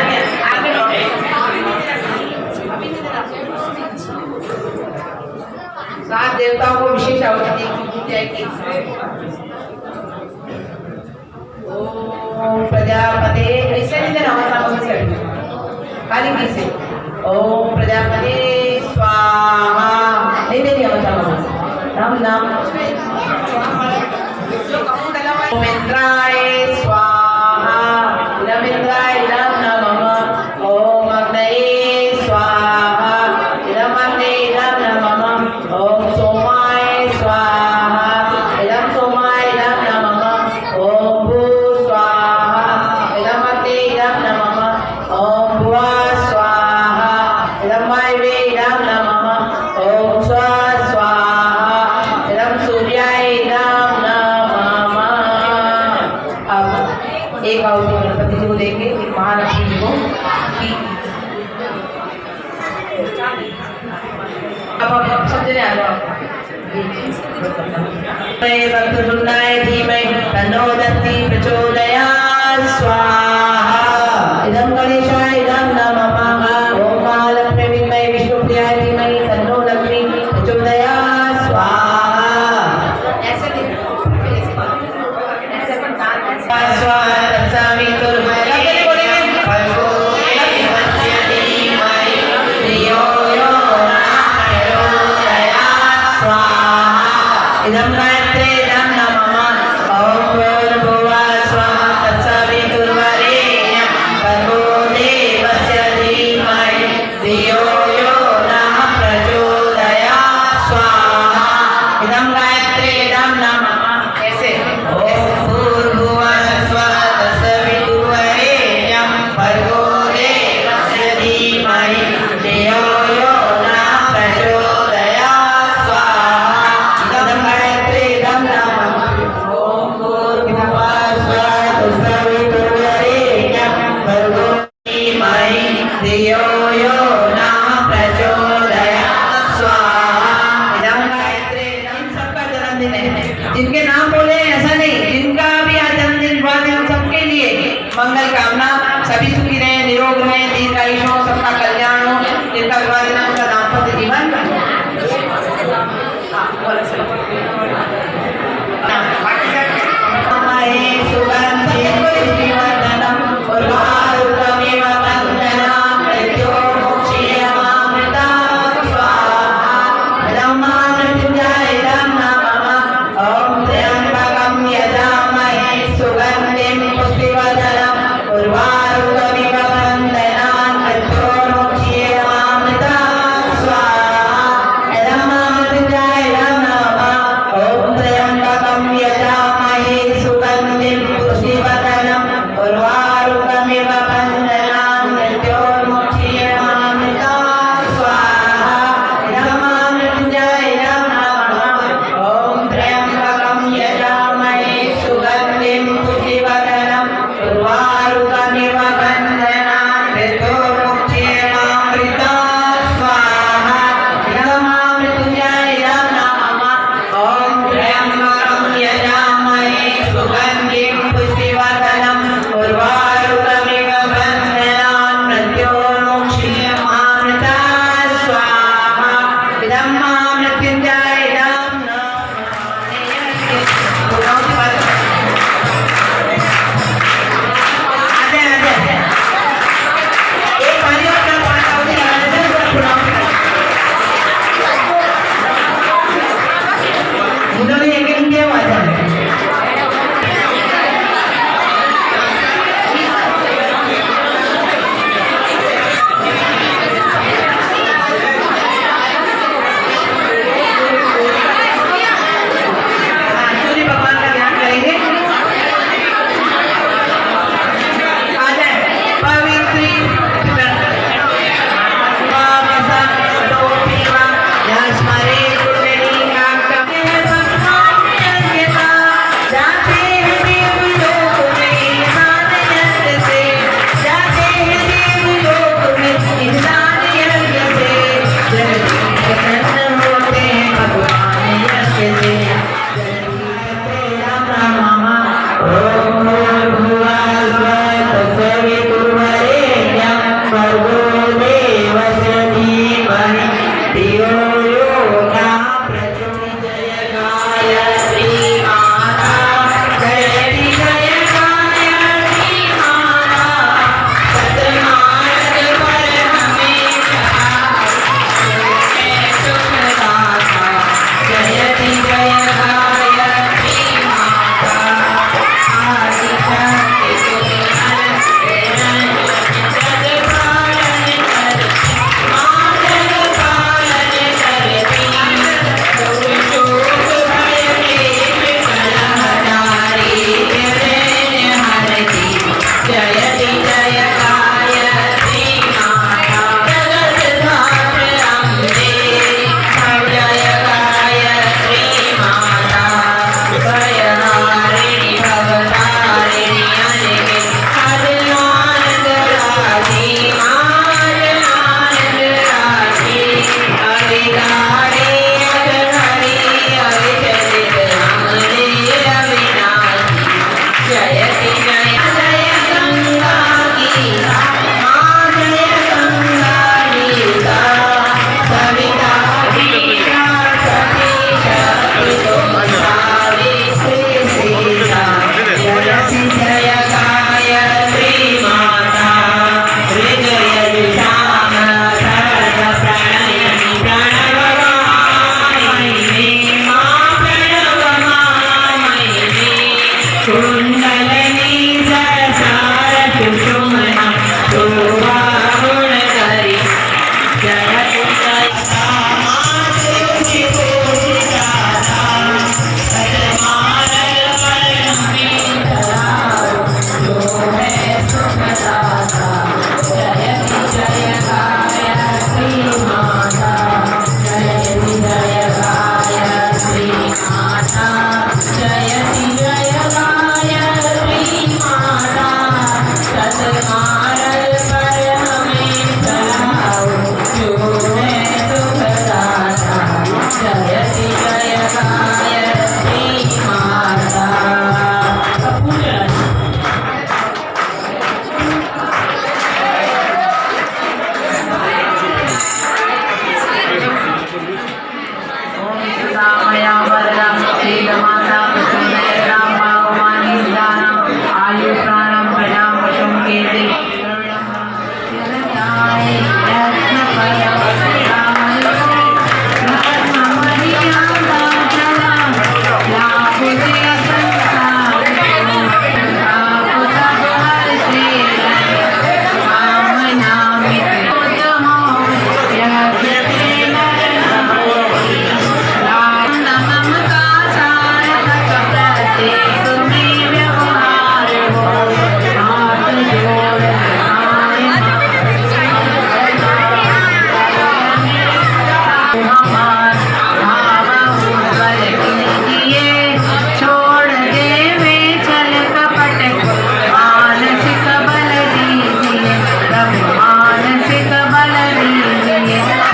आगे लौटे। सात देवताओं को विशेष आहुति दी जाएगी। ओम प्रजापते ऐसे नहीं देना, सामने से खाली की से ओम प्रजापते स्वाहा नहीं देनी हम सामने राम नाम। ओम इंद्राय स्वाहा इदम इंद्राय इदम नमः ओम अग्नये स्वाहा इदम अग्नये इदम नमः ओम सोमाय स्वाहा इदम सोमाय इदम नमः ओम एक आहुति गणपति जी को देंगे, एक महालक्ष्मी जी को। अब सब जने आ जाओ। वक्रतुंडाय धीमहि तन्नो दन्ति प्रचोदयात् स्वाहा इदं गणेशाय इदं नमः ओम महालक्ष्मी विद्महे विष्णुप्रियाय धीमहि तन्नो लक्ष्मी प्रचोदयात् स्वाहा। ऐसे स्वाहा तत्सामि तुर्भगे बोलेंगे फल्गो देवस्य धीमहि धियो यो इदं गायत्रे इदं नमः ओम भूर्भुवः स्वः तत्सवितुर्वरेण्यं भर्गो देवस्य धीमहि धियो यो नः प्रचोदयात् स्वाहा इदं गायत्रे इदं नमः। कैसे ओम भूर्भुवः स्वः तत्सवितुर्वरेण्यं भर्गो देवस्य धीमहि धियो यो नः प्रचोदयात् स्वाहा इदं गायत्रे इदं नमः ओम भूर्भुवः स्वः तत्सवितुर्वरेण्यं भर्गो धीमहि धियो यो नः प्रचोदयात् स्वाहा इदं गायत्रे। इन सबका जन्मदिन है, जिनके नाम बोले ऐसा नहीं, जिनका भी आज जन्मदिन हुआ दिन सबके लिए मंगल कामना, सभी सुखी रहे, निरोग रहे, दीर्घायुष हो, सबका कल्याण हो, जिनका विवाह दिन उनका दाम्पत्य जीवन सुगंधिं पुष्टिवर्धनम् उर्वारुकमिव वन्दनां मृत्योर्मुक्षीयमामृता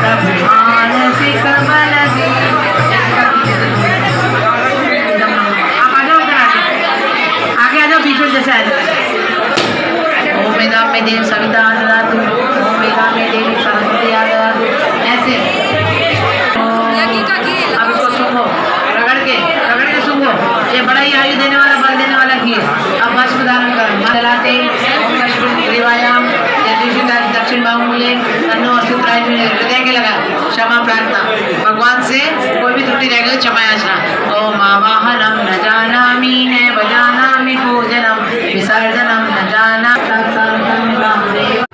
सब मानसिक बल दे। आप आ जाओ, इधर आगे आ जाओ, बीच में जैसे आ जाओ। ओम वेदा में देव सविता आदरातु, ओम वेदा में देवी सरस्वती आदरातु, ऐसे। अब इसको सूंघो, रगड़ के सूंघो। ये बड़ा ही आयु देने वाला, बल देने वाला घी है। अब भस्म धारण कर चलाते ग्रीवायाम दक्षिण बाहुमूले तन्नो अस्तुत्राय में हृदय के लगा क्षमा प्रार्थना। भगवान से कोई भी त्रुटि रह गई क्षमा याचना। ओम आवाहनम न जानामि न बजानामि पूजनम विसर्जनम न जाना तत्सर्वं रामदेव।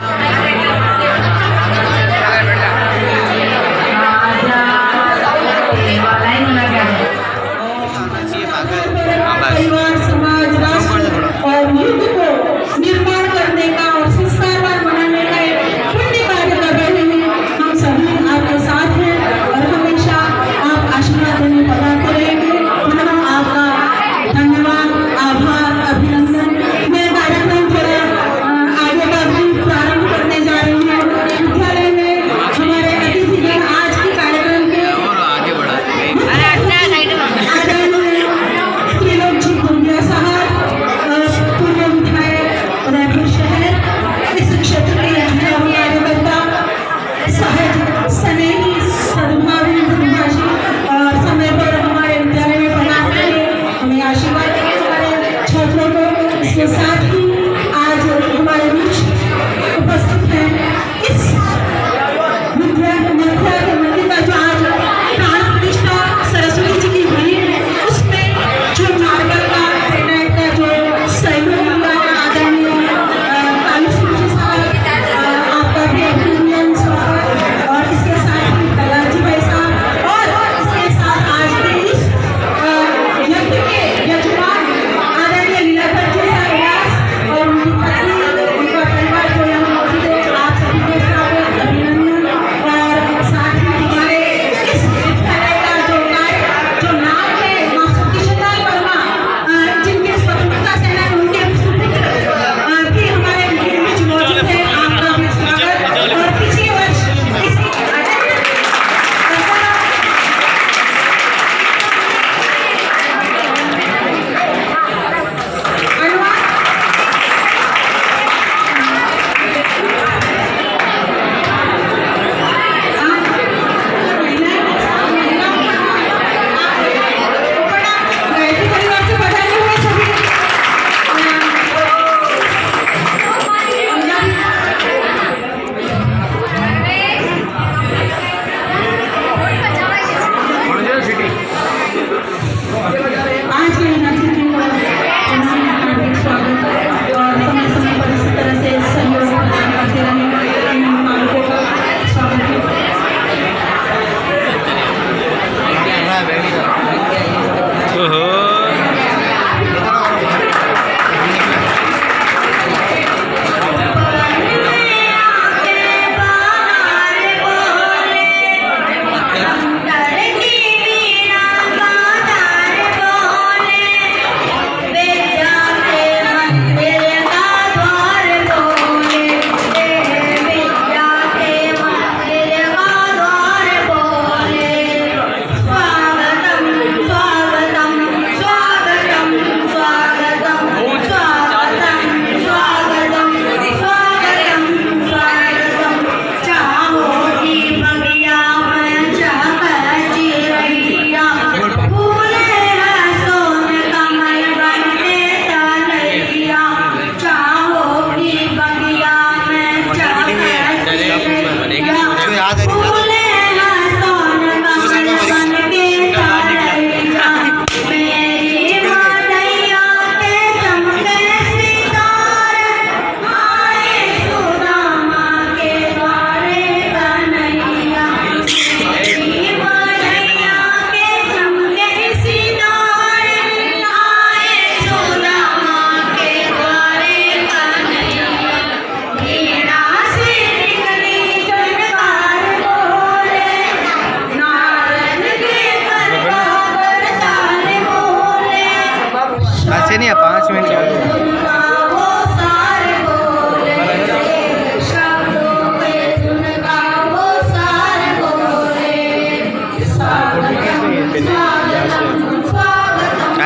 परिवार, समाज, राष्ट्र और युग को निर्माण करने का और संस्कारवान बनाने का एक पुण्य कार्य कर रहे हैं। हम सभी आपके साथ हैं और हमेशा आप आशीर्वाद देने पधारते रहेंगे। हम आपको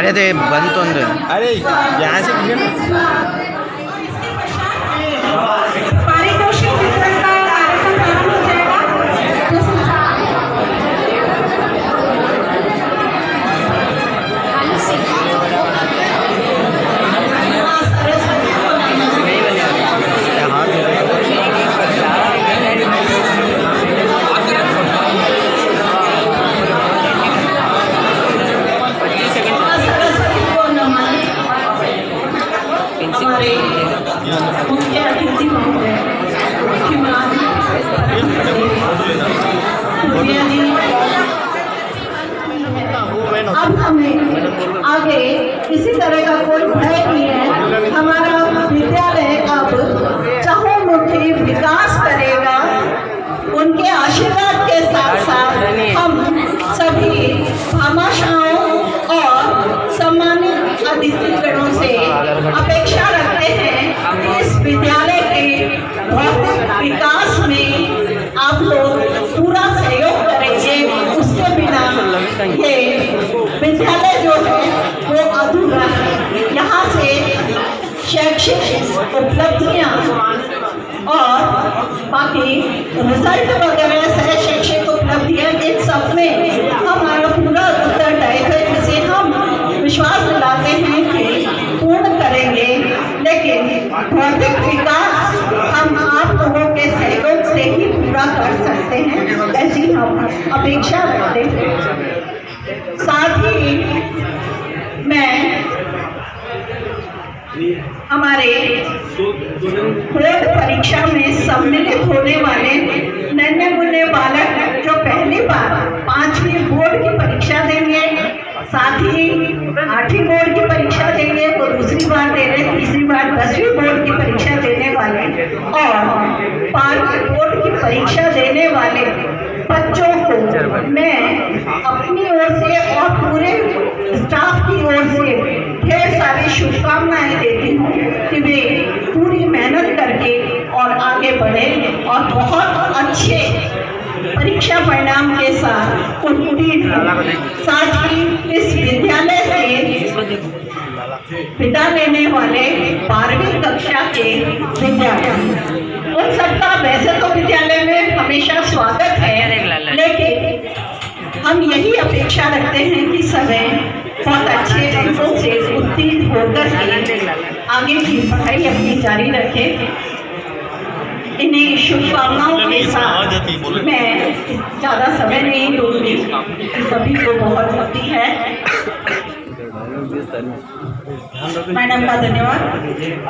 अरे तो ये बंद तो अंदर अरे यहाँ से पारितोषिक वितरण का कार्यक्रम प्रारंभ हो जाएगा। हमारे मुख्य अतिथि महोदय अब हमें आगे किसी तरह का कोई भय नहीं है। हमारा विद्यालय अब चहुमुखी विकास करेगा। उनके आशीर्वाद के साथ साथ हम सभी भामाशाहों और सम्मानित अतिथिगणों से अपेक्षा रखते हैं कि इस विद्यालय के भौतिक विकास में आप लोग पूरा सहयोग करेंगे। उसके बिना ये विद्यालय जो है वो अधूरा है। यहाँ से शैक्षिक उपलब्धियाँ और बाकी रिजल्ट वगैरह सह शैक्षिक उपलब्धियाँ इन सब में हमारा पूरा उत्तरदायित्व है, जिसे हम विश्वास दिलाते हैं कि पूर्ण करेंगे। लेकिन भौतिक विकास हम आप लोगों के सहयोग से ही पूरा कर सकते हैं, ऐसी हम अपेक्षा रखते हैं। साथ ही मैं हमारे बोर्ड परीक्षा में सम्मिलित होने वाले नन्हे मुन्ने बालक जो पहली बार 5वीं बोर्ड की परीक्षा देंगे, साथ ही 8वीं बोर्ड की परीक्षा देंगे, वो दूसरी बार दे रहे, तीसरी बार 10वीं बोर्ड की परीक्षा देने वाले और 12वीं बोर्ड की परीक्षा देने वाले बच्चों को मैं अपनी ओर से और पूरे स्टाफ की ओर से ढेर सारी शुभकामनाएं देती हूँ कि वे पूरी मेहनत करके और आगे बढ़े और बहुत अच्छे परीक्षा परिणाम के साथ उत्तीर्ण हो। साथ ही इस विद्यालय से विदा लेने वाले 12वीं कक्षा के विद्यार्थी, उन सबका वैसे तो विद्यालय में हमेशा स्वागत है, लेकिन हम यही अपेक्षा रखते हैं कि सभी बहुत अच्छे अंकों से उत्तीर्ण होकर आगे की पढ़ाई अपनी जारी रखें। इन्हीं शुभकामनाओं के साथ मैं ज़्यादा समय नहीं लूँगी, सभी को बहुत होती है। मैडम का धन्यवाद।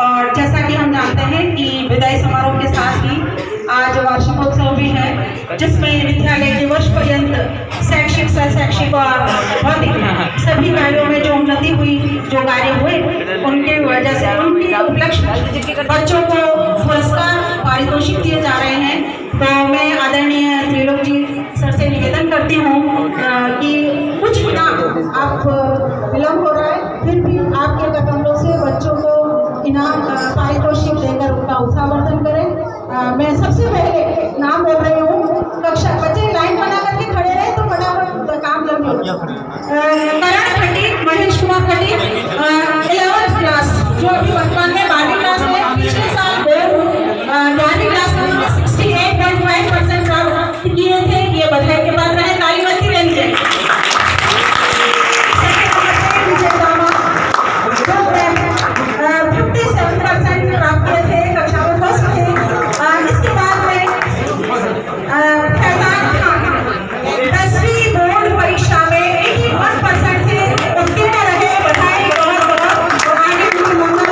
और जैसा कि हम जानते हैं कि विदाई समारोह के साथ ही आज वार्षिकोत्सव भी है, जिसमें विद्यालय के वर्ष पर्यंत शैक्षिक सह शैक्षिक और भौतिक सभी कार्यों में जो उन्नति हुई, जो कार्य हुए, उनके वजह से उनकी उपलक्ष्य बच्चों को पुरस्कार पारितोषिक दिए जा रहे हैं। तो मैं आदरणीय त्रिलोक जी सर से निवेदन करती हूँ कि कुछ इनाम, आप विलम्ब हो रहा है फिर भी आपके कदमों से बच्चों को इनाम पारितोषिक देकर उनका उत्साहवर्धन करें। मैं सबसे पहले नाम बोल रही हूँ, कक्षा बच्चे लाइन बना करके खड़े रहे तो फटाफट काम लगे। करण खटी, महेश कुमार खटी, 11th क्लास, जो अभी वर्तमान में 12वीं क्लास में, पिछले साल 12वीं क्लास में 68.5% प्राप्त किए थे। ये बधाई के बाद रहे, ताली बजती रहनी चाहिए। 57% प्राप्त किए थे, कक्षा में फर्स्ट थे। इसके बाद में फैजान खान 10वीं बोर्ड परीक्षा में 81% थे, उत्तीर्ण रहे। बधाई बहुत बहुत, आगे भी मंगल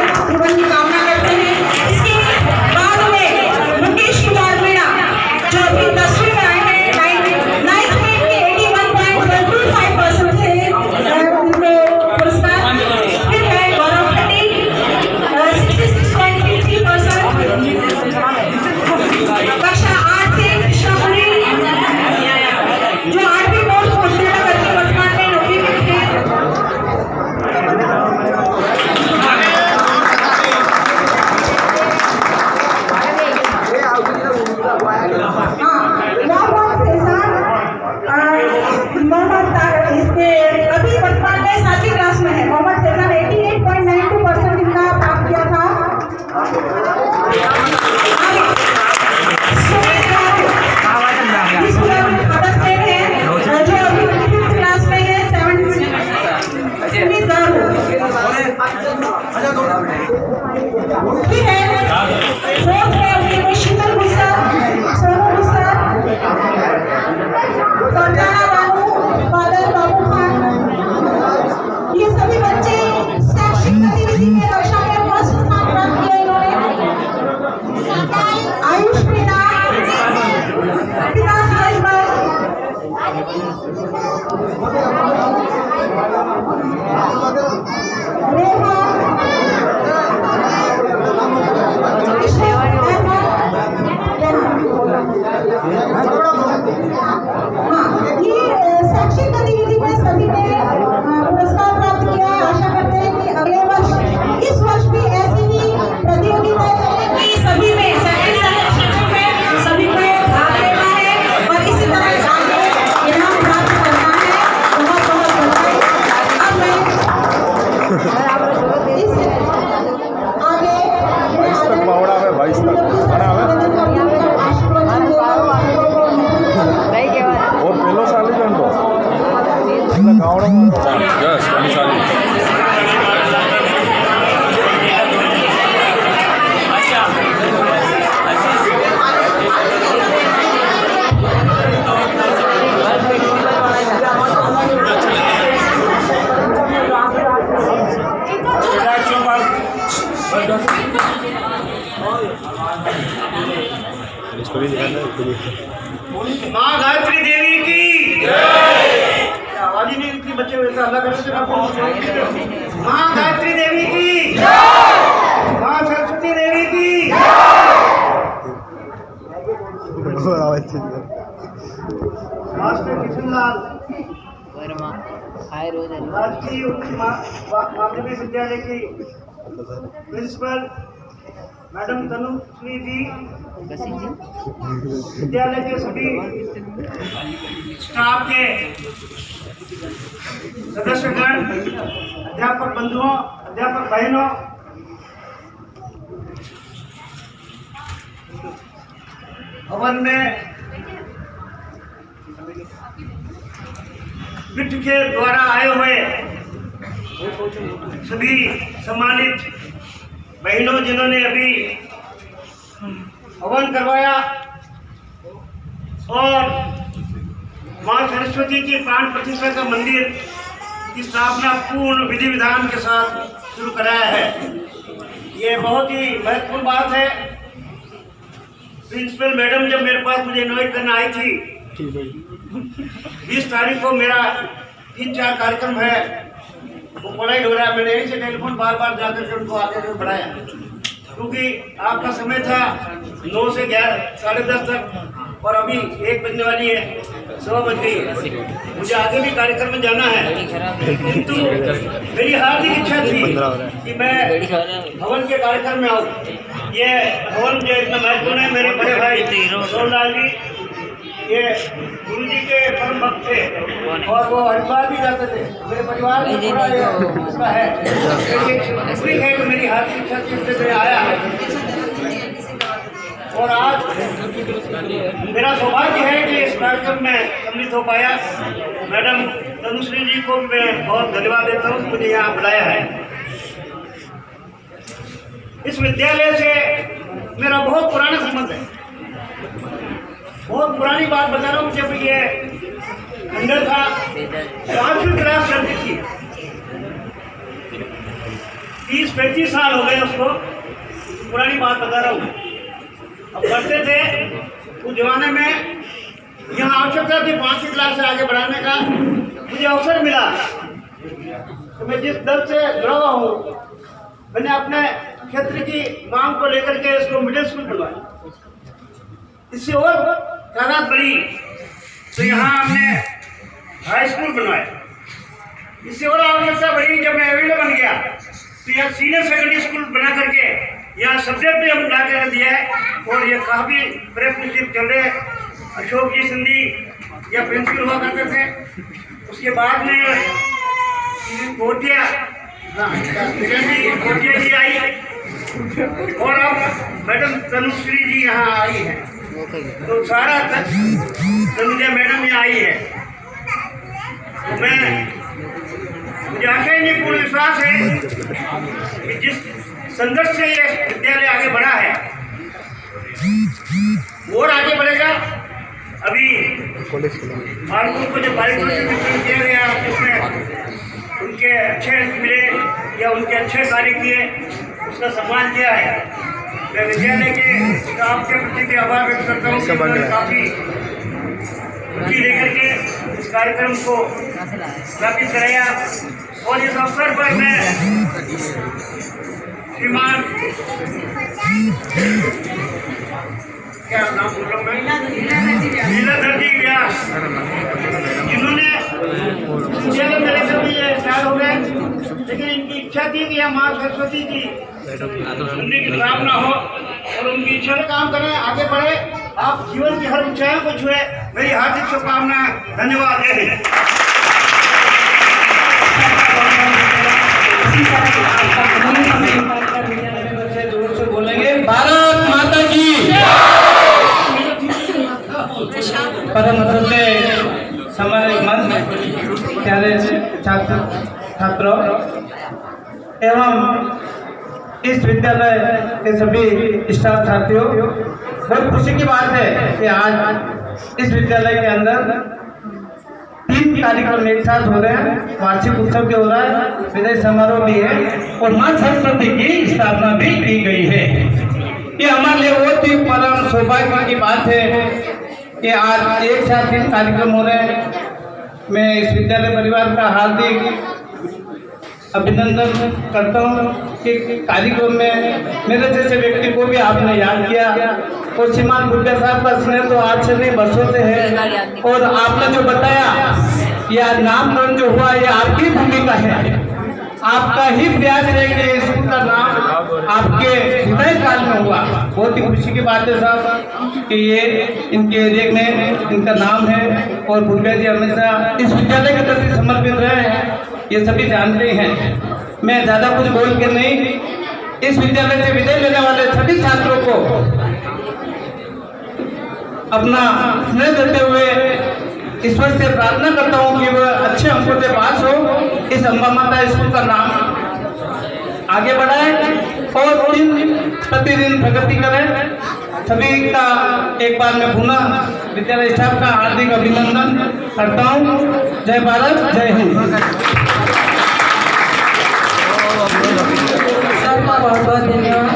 शैक्षिक गतिविधि में सभी ने पुरस्कार प्राप्त किया है। आशा करते हैं कि अगले वर्ष, इस वर्ष भी ऐसी ही प्रतियोगिताएं चलेंगी। सभी में शैक्षिक संरक्षण में सभी को भाग लेना है और इसी तरह आगे इनाम प्राप्त करना है। बहुत बहुत बधाई। अब मैं इस आगे 22 तक मावड़ा है, 22 तक खाना है और पहलो साल ही घंटो गावड़ा यस पहली साल माँ गायत्री देवी की आवाज ही नहीं इतनी बच्चे वैसे अल्लाह करे से माँ गायत्री देवी की, माँ सरस्वती देवी की। मास्टर किशनलाल राजकीय उच्च माध्यमिक विद्यालय की प्रिंसिपल मैडम तनुश्री जी, विद्यालय के सभी स्टाफ के सदस्यगण, अध्यापक बंधुओं, अध्यापक बहनों, भवन में वित्त के द्वारा आए हुए सभी सम्मानित बहनों जिन्होंने अभी हवन करवाया और मां सरस्वती की प्राण प्रतिष्ठा का मंदिर की स्थापना पूर्ण विधि विधान के साथ शुरू कराया है। ये बहुत ही महत्वपूर्ण बात है। प्रिंसिपल मैडम जब मेरे पास मुझे इन्वाइट करने आई थी, 20 तारीख को मेरा 3-4 कार्यक्रम है, वो पढ़ाई हो रहा है। मैंने यहीं से टेलीफोन बार बार जाकर के उनको आगे बढ़ाया, क्योंकि आपका समय था 9 से 11, 10:30 तक और अभी 1 बजने वाली है, 1:15 बज गई है। मुझे आगे भी कार्यक्रम में जाना है, किंतु मेरी हार्दिक इच्छा थी कि मैं हवन के कार्यक्रम में आऊँ। ये हवन जो इतना महत्वपूर्ण है, मेरे बड़े भाई सोनलाल जी ये गुरु जी के परम भक्त थे और वो हरिद्वार भी जाते थे। मेरे परिवार में थोड़ा इसका है, मेरी हार्दिक इच्छा से आया है। और आज मेरा सौभाग्य है कि इस कार्यक्रम में सम्मिलित हो पाया। मैडम तनुश्री जी को मैं बहुत धन्यवाद देता हूँ, मुझे यहाँ बुलाया है। इस विद्यालय से मेरा बहुत पुराना संबंध है। बहुत पुरानी बात बता रहा हूँ, जब ये खंडर था, 5वीं क्लास चलती थी, 30-35 साल हो गए उसको, पुरानी बात बता रहा हूँ। अब पढ़ते थे उस जमाने में, यहाँ आवश्यकता थी 5वीं क्लास से आगे बढ़ाने का। मुझे अवसर मिला तो मैं जिस दल से जुड़ा हुआ हूँ, मैंने अपने क्षेत्र की मांग को लेकर के इसको मिडिल स्कूल बनवाया। इससे और तादाद बढ़ी तो यहाँ हमने हाई स्कूल बनवाया। इससे और आवश्यकता बढ़ी जब मैं एवरेज बन गया तो यहाँ सीनियर सेकेंडरी स्कूल बना करके यहाँ सब्जेक्ट भी हम ला कर दिया है। और ये काफ़ी प्रयत्नशील चल रहे। अशोक जी सिंधी या प्रिंसिपल हुआ करते थे, उसके बाद में कोटिया जी आई और अब मैडम तनुश्री जी यहाँ आई है। तो सारा तनुजा मैडम यहाँ आई है। तो मुझे आशा ही नहीं, पूर्ण विश्वास है कि जिस संघर्ष से ये विद्यालय आगे बढ़ा है और आगे बढ़ेगा। अभी मालपुर को जो पारितोषिक वितरण किया गया उसमें उनके अच्छे मिले या उनके अच्छे कार्य किए, उसका सम्मान किया है। मैं विद्यालय के स्टाफ के प्रति भी आभार व्यक्त करता हूँ कि उन्होंने काफ़ी रुचि लेकर के इस कार्यक्रम को स्थापित कराया। और इस अवसर पर मैं श्रीमान क्या नाम बोल रहा हूँ मैं, लीलाधर जी व्यास, जिन्होंने लेकिन इनकी इच्छा थी कि यह माँ सरस्वती की सुनने की स्थापना हो और उनकी इच्छा से काम करें, आगे बढ़े, आप जीवन की हर ऊंचाइयों को छुए। मेरी हार्दिक शुभकामनाएं, धन्यवाद। जय हिंद। भारत माता की परम श्रद्धे सामाजिक मंच, प्यारे छात्र छात्रों एवं इस विद्यालय के सभी स्टाफ साथियों, बहुत खुशी की बात है कि आज इस विद्यालय के अंदर 3 कार्यक्रम एक साथ हो रहे हैं। वार्षिक उत्सव भी हो रहा है, विदाई समारोह भी है और मां सरस्वती की स्थापना भी की गई है। ये हमारे लिए बहुत ही परम सौभाग्य की बात है कि आज एक साथ 3 कार्यक्रम हो रहे हैं। मैं इस विद्यालय परिवार का हार्दिक अभिनंदन करता हूँ कि कार्यक्रम में मेरे जैसे व्यक्ति को भी आपने याद किया और श्रीमान गुड्डा साहब का स्नेह तो आज से नहीं बरसों से है। और आपने जो बताया यह नामकरण जो हुआ ये आपकी भूमिका है, आपका ही प्रयास है कि स्कूल का नाम आपके हृदय काल में हुआ। बहुत ही खुशी की बात है साहब कि ये इनके एरिया में इनका नाम है और गुड्डा जी हमेशा इस विद्यालय के प्रति समर्पित रहे हैं, ये सभी जानते हैं। मैं ज़्यादा कुछ बोल के नहीं, इस विद्यालय से विदाई लेने वाले सभी छात्रों को अपना स्नेह देते हुए ईश्वर से प्रार्थना करता हूँ कि वह अच्छे अंकों से पास हो, इस अम्बा माता स्कूल का नाम आगे बढ़ाए और प्रतिदिन प्रगति करें। सभी का एक बार मैं पुनः विद्यालय स्टाफ का हार्दिक अभिनंदन करता हूँ। जय भारत, जय हिंद। बहुत बहुत धन्यवाद।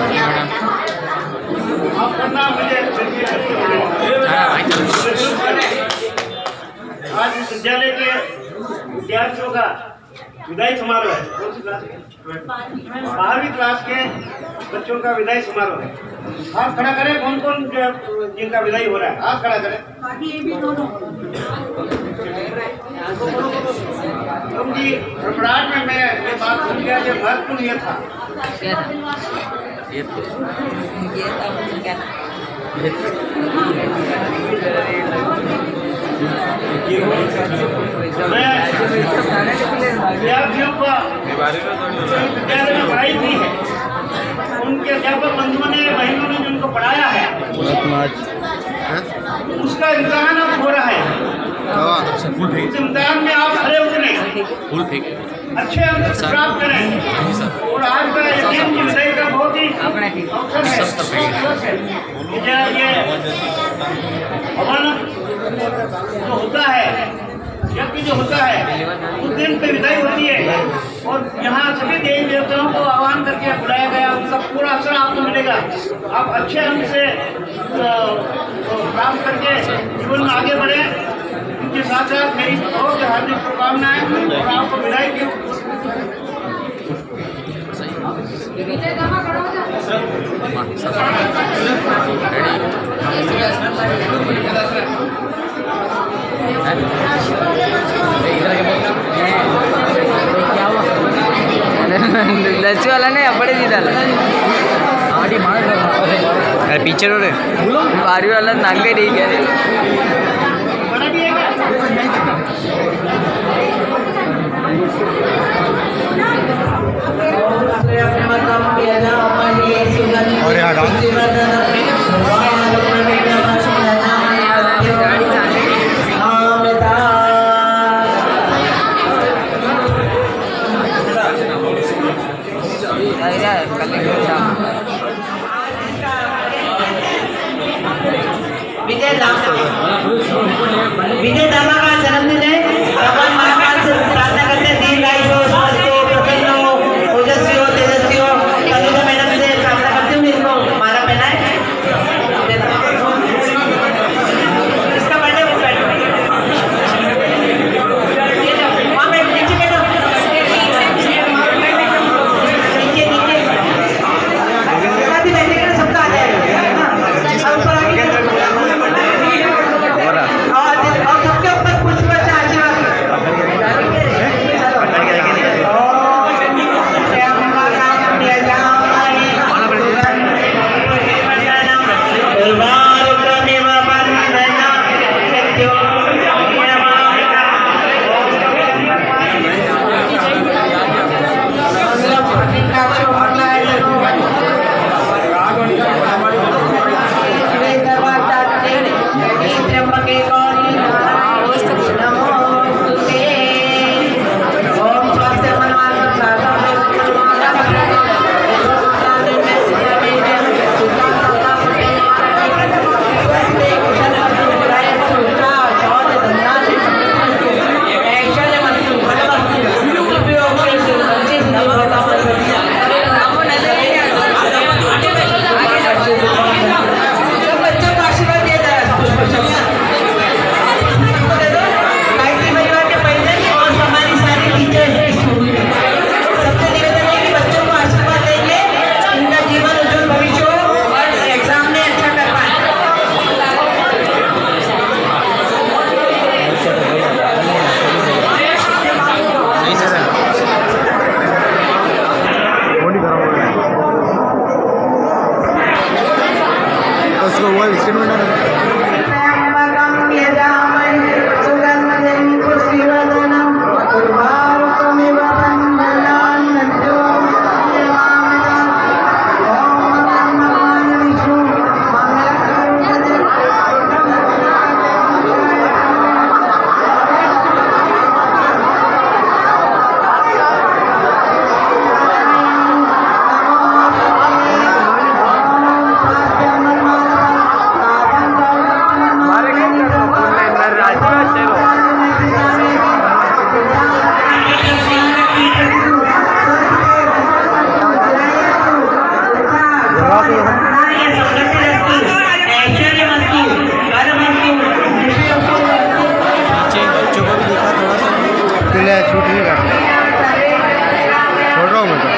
आपका नाम मुझे आज इस विद्यालय के विद्यार्थियों का विदाई समारोह है। कौन सी क्लास के? 12वीं क्लास के बच्चों का विदाई समारोह है। हाथ खड़ा करें, कौन कौन जिनका विदाई हो रहा है हाथ खड़ा करें। तुम जी घबराहट में मैं ये बात सुन गया, ये महत्वपूर्ण ये था। मैं विद्यार्थियों को विद्यालय में पढ़ाई की है, उनके अध्यापक बंधुओं ने बहनों ने जिनको पढ़ाया है उसका इम्तिहान अब हो रहा है। उस इम्तिहान में आप खड़े उतरे, अच्छे अंक प्राप्त करें और आज का दिन की विदाई का बहुत ही अवसर है। ये भवन जो होता है, यज्ञ जो होता है, उस दिन पे विदाई होती है और यहाँ सभी देवी देवताओं को आह्वान करके बुलाया गया। उनका पूरा असर आपको मिलेगा। आप अच्छे अंक से प्राप्त करके जीवन में आगे बढ़े। उनके साथ साथ मेरी बहुत हार्दिक शुभकामनाएं और आपको विदाई की। लस्सी वाला ने अपने दीदा पीछे रो रे बारी वाला नांगे नहीं क्या और यहाँ विजय नहीं कर छोड़ रहा हूँ मैं तो।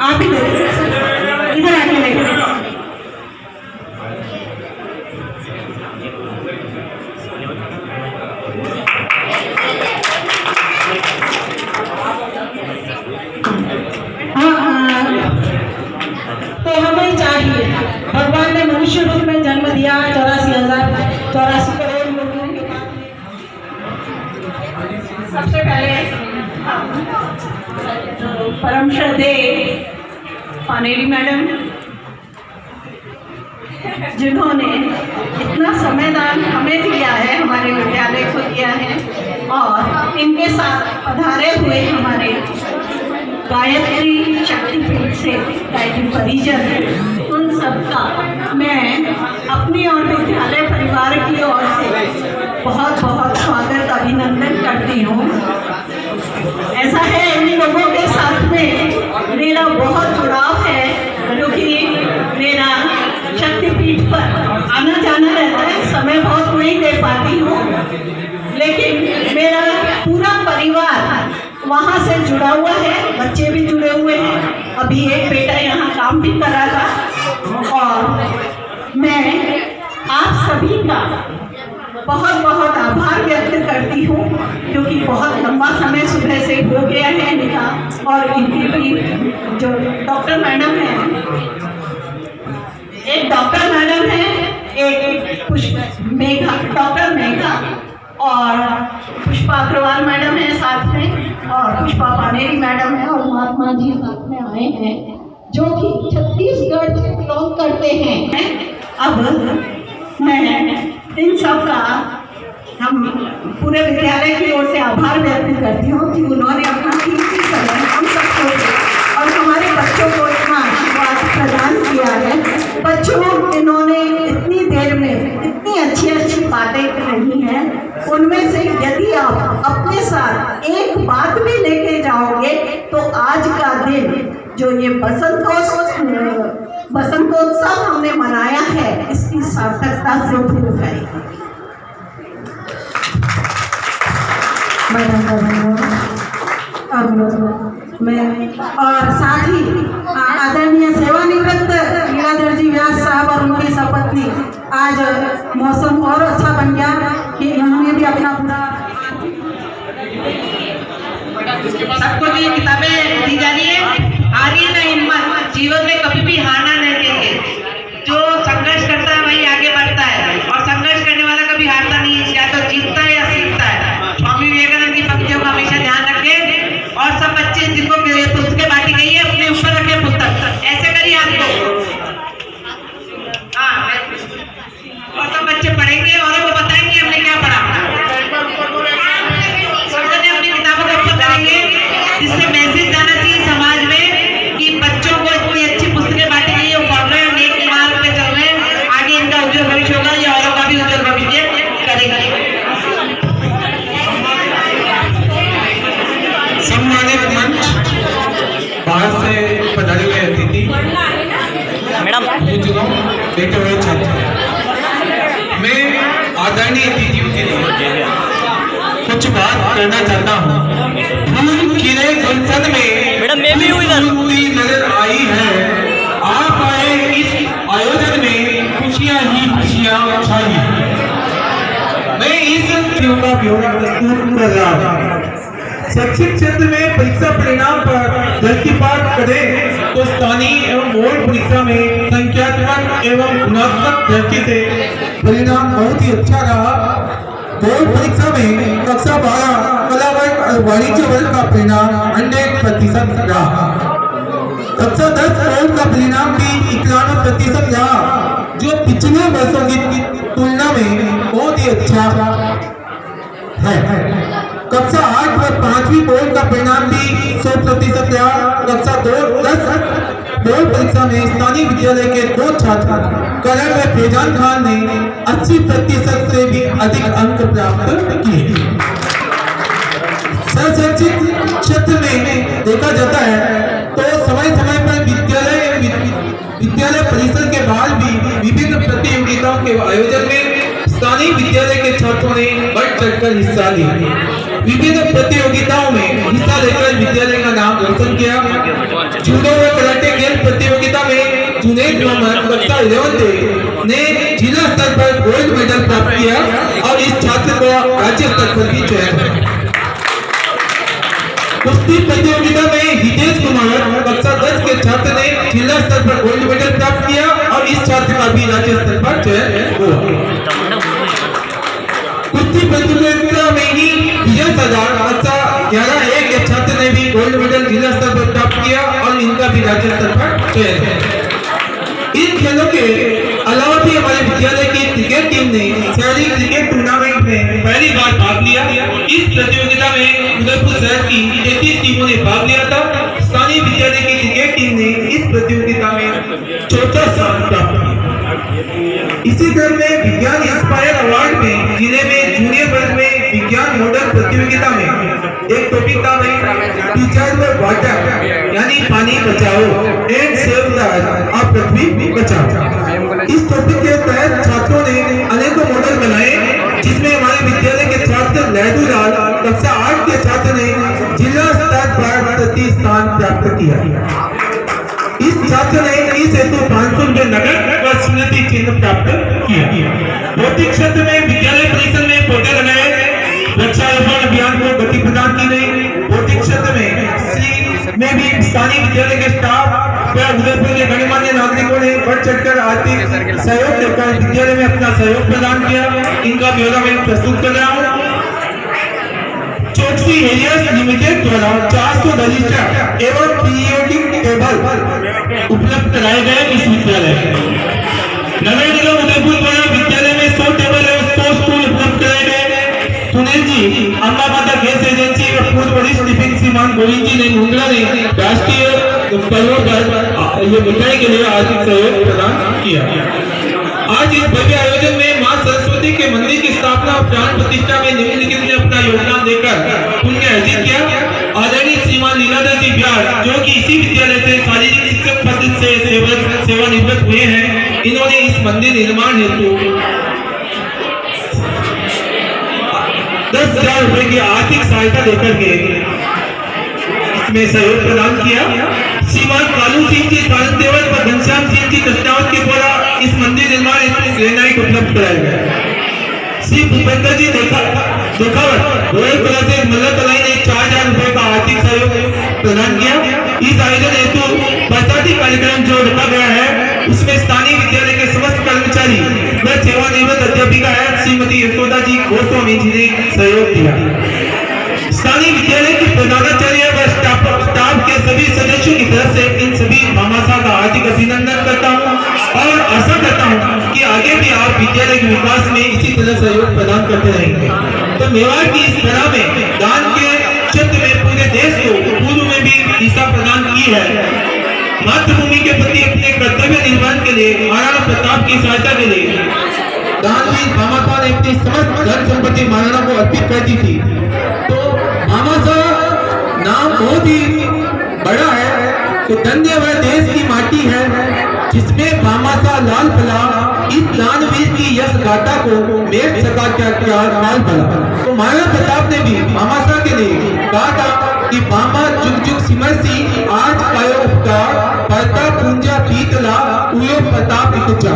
आप ही इधर आके लेके तो हमें चाहिए, भगवान ने मनुष्य रूप में जन्म दिया 84 करोड़ लोगों के पास। सबसे पहले परम श्रद्धेय पानेरी मैडम, जिन्होंने इतना समयदान हमें दिया है, हमारे विद्यालय को दिया है, और इनके साथ पधारे हुए हमारे गायत्री शक्तिपीठ से गायत्री परिजन, उन सबका मैं अपनी और विद्यालय परिवार की ओर से बहुत बहुत स्वागत अभिनंदन करती हूँ। ऐसा है, इन लोगों के साथ में मेरा बहुत जुड़ाव है, क्योंकि मेरा शक्तिपीठ पर आना जाना रहता है, समय बहुत नहीं दे पाती हूँ, लेकिन मेरा पूरा परिवार वहाँ से जुड़ा हुआ है, बच्चे भी जुड़े हुए हैं, अभी एक बेटा यहाँ काम भी कर रहा था। और मैं आप सभी का बहुत बहुत आभार व्यक्त करती हूँ, क्योंकि बहुत लंबा समय सुबह से हो गया है इनका, और इनकी भी जो डॉक्टर मैडम है, एक डॉक्टर मैडम है, एक मेघा, डॉक्टर मेघा और पुष्पा अग्रवाल मैडम है साथ में, और पुष्पा पानेरी मैडम है और महात्मा जी साथ में आए हैं जो कि छत्तीसगढ़ से बिलोंग करते हैं। अब मैं इन सब का हम पूरे विद्यालय की ओर से आभार व्यक्त करती हूँ कि उन्होंने अपना कीमती समय हम सबको और हमारे बच्चों को इतना आशीर्वाद प्रदान किया है। बच्चों इन्होंने इतनी देर में इतनी अच्छी अच्छी बातें कही हैं, उनमें से यदि आप अपने साथ एक बात भी लेके जाओगे तो आज का दिन जो ये बसंतोत्सव हमने मनाया है इसकी सार्थकता जरूर करेगी। मैं और साथ ही आदरणीय सेवानिवृत्त लीलाधर जी व्यास साहब और उनकी सपत्नी, आज मौसम और अच्छा बन गया कि उन्होंने भी अपना पूरा सबको जो ये किताबें दी जा रही है, हारिए ना हिम्मत, जीवन में कभी भी हारना नहीं चाहिए। जो संघर्ष करता है वही आगे बढ़ता है और संघर्ष करने वाला कभी हारता नहीं है, या तो जीतता है या सीखता है। स्वामी विवेकानंद की पंक्तियों का हमेशा ध्यान रखें और सब बच्चे जिनको पुस्तकें बांटी गई है अपने ऊपर रखें पुस्तक, ऐसे करिए आपको। हाँ, और सब बच्चे पढ़ेंगे और उनको बताएंगे हमने क्या पढ़ा। सबने अपनी किताबों को ऊपर करेंगे, जिससे मैसेज जाना चाहिए समाज में कि बच्चों को इतनी अच्छी पुस्तकें बांटी गई है, पढ़ रहे हैं, नेक मार्ग पे चल रहे हैं, आगे इनका उज्जवल भविष्य होगा, ये औरों का भी उज्जवल भविष्य करेंगे। सम्मानित मंच, बाहर से पधारे हुए अतिथि, बुजुर्गों, बैठे हुए छात्र, मैं आदरणीय अतिथियों के लिए कुछ बात करना चाहता हूँ। फूल खिले गुलशन में मैडम मैं भी हूँ इधर नजर आई है, आप आए इस आयोजन में खुशियाँ ही खुशियाँ छाई। मैं इस का ब्यौरा प्रस्तुत कर रहा हूँ। शैक्षिक क्षेत्र में परीक्षा परिणाम पर दृष्टिपात करें तो स्थानीय एवं बोर्ड परीक्षा में संख्यात्मक एवं गुणात्मक दृष्टि से परिणाम बहुत ही अच्छा रहा। बोर्ड परीक्षा में कक्षा 12 कला वर्ग और वाणिज्य वर्ग का परिणाम 100% रहा। कक्षा 10 बोर्ड का परिणाम भी 91% रहा, जो पिछले वर्षों की तुलना में बहुत ही अच्छा है। कक्षा 8 व 5वीं बोर्ड का परिणाम भी 100% रहा। कक्षा 2-10 बोर्ड परीक्षा में स्थानीय विद्यालय के 2 छात्र करण व फैजान खान ने 80% से भी अधिक अंक प्राप्त किए। शैक्षिक क्षेत्र में देखा जाता है तो समय समय पर विद्यालय परिसर के बाहर भी विभिन्न प्रतियोगिताओं के आयोजन में स्थानीय विद्यालय के छात्रों ने बढ़ चढ़कर हिस्सा लिया। विभिन्न प्रतियोगिताओं में हिस्सा लेकर विद्यालय का नाम रोशन किया। जूडो व कराटे खेल प्रतियोगिता में जुनैद मोहम्मद कक्षा 11 ने जिला स्तर पर गोल्ड मेडल प्राप्त किया और इस छात्र को राज्य स्तर पर भी चयन हुआ। कुश्ती प्रतियोगिता में हितेश कुमार कक्षा 10 के छात्र ने जिला स्तर पर गोल्ड मेडल प्राप्त किया और इस छात्र का भी राज्य स्तर पर चयन हुआ। कुश्ती प्रतियोगिता में ही विजय सरदार कक्षा 11A के छात्र ने भी गोल्ड मेडल जिला स्तर पर प्राप्त किया और इनका भी राज्य स्तर पर चयन है। इन खेलों के अलावा भी हमारे विद्यालय की क्रिकेट टीम ने शहरी क्रिकेट टूर्नामेंट में पहली बार भाग लिया। इस प्रतियोगिता में उदयपुर शहर की 33 टीमों ने भाग लिया था। स्थानीय विद्यालय की क्रिकेट टीम ने इस प्रतियोगिता में चौथा स्थान प्राप्त किया। इसी क्रम में विज्ञान इंस्पायर अवार्ड में जिले में जूनियर वर्ग में विज्ञान मॉडल प्रतियोगिता में एक टॉपिक था टीचर वाटर यानी पानी बचाओ एंड सेव द अर्थ और पृथ्वी बचाओ। इस टॉपिक के तहत छात्रों ने अनेकों मॉडल बनाए, जिसमें हमारे विद्यालय के छात्र लहदू लाल कक्षा 8 के छात्र ने जिला स्तर पर तृतीय स्थान प्राप्त किया। इस छात्र ने इस हेतु 500 रुपये नगद व स्मृति चिन्ह प्राप्त किया। भौतिक क्षेत्र में विद्यालय परिसर में पौधे लगाए, वृक्षारोपण अभियान को गति प्रदान की गई। भौतिक क्षेत्र में भी स्थानीय विद्यालय के स्टाफ व उदयपुर के गणमान्य नागरिकों ने बढ़ चढ़कर आर्थिक सहयोग देकर विद्यालय में अपना सहयोग प्रदान किया। इनका ब्यौरा मैं प्रस्तुत कर रहा हूँ। चौकसी एरियाज लिमिटेड द्वारा 400 रजिस्टर एवं पीरियोडिक टेबल उपलब्ध कराए गए इस विद्यालय में। नगर निगम उदयपुर द्वारा विद्यालय में 100 टेबल एवं 100 स्टूल उपलब्ध कराए गए। सुनील जी, अम्बा माता गैस एजेंसी व पूर्व वरिष्ठ टिफिन श्रीमान गोविंद जी ने मुंद्रा ने राष्ट्रीय पर्वों पर ये मिठाई के लिए आर्थिक सहयोग प्रदान किया। आज इस भव्य आयोजन में मां सरस्वती के मंदिर की स्थापना और प्राण प्रतिष्ठा में निम्नलिखित ने अपना योगदान देकर पुण्य अर्जित किया। आदरणीय श्रीमान लीलाधर जी ब्यास, जो कि इसी विद्यालय से शारीरिक शिक्षक पद से सेवानिवृत्त हुए हैं, इन्होंने इस मंदिर निर्माण हेतु 10,000 रुपए की आर्थिक सहायता देकर के इसमें सहयोग प्रदान किया। श्रीमान कालू सिंह जी सारन देवल व घनश्याम सिंह जी दस्तावत के द्वारा इस मंदिर निर्माण हेतु ग्रेनाइट उपलब्ध कराया गया। श्री भूपेंद्र जी देखावत रॉयल कला से मल्ला तलाई ने 4,000 रुपए का आर्थिक सहयोग प्रदान किया। इस आयोजन हेतु बरसाती कार्यक्रम जो रखा गया है, उसमें स्थानीय विद्यालय के समस्त कर्मचारी व सेवानिवृत्त अध्यापिका है श्रीमती यशोदा जी गोस्वामी जी ने सहयोग दिया। स्थानीय विद्यालय की प्रधानाचार्य व स्टाफ के सभी सदस्यों की तरफ से इन सभी भामाशाह का हार्दिक अभिनंदन करता हूं और आशा करता हूं कि आगे भी आप विद्यालय के विकास में इसी तरह सहयोग प्रदान करते रहेंगे। तो मेवाड़ की इस तरह में दान के क्षेत्र में पूरे देश को पूर्व में भी दिशा प्रदान की है। मातृभूमि के प्रति अपने कर्तव्य निर्वहन के लिए महाराणा प्रताप की सहायता के लिए दानवीर भामाशाह ने अपनी समस्त धन संपत्ति महाराणा को अर्पित कर दी थी। तो भामाशाह नाम बहुत ही बड़ा है, तो धन्य वह देश की माटी है जिसमें भामाशाह लाल भला इस दानवीर की यश गाथा को मेट सका क्या काल भला। तो महाराणा प्रताप ने भी भामाशाह के लिए कहा था कि भामा जुग जुग सिमरसी आज पायो उपकार परता पूंजा पीतला उयो प्रताप इकुचा।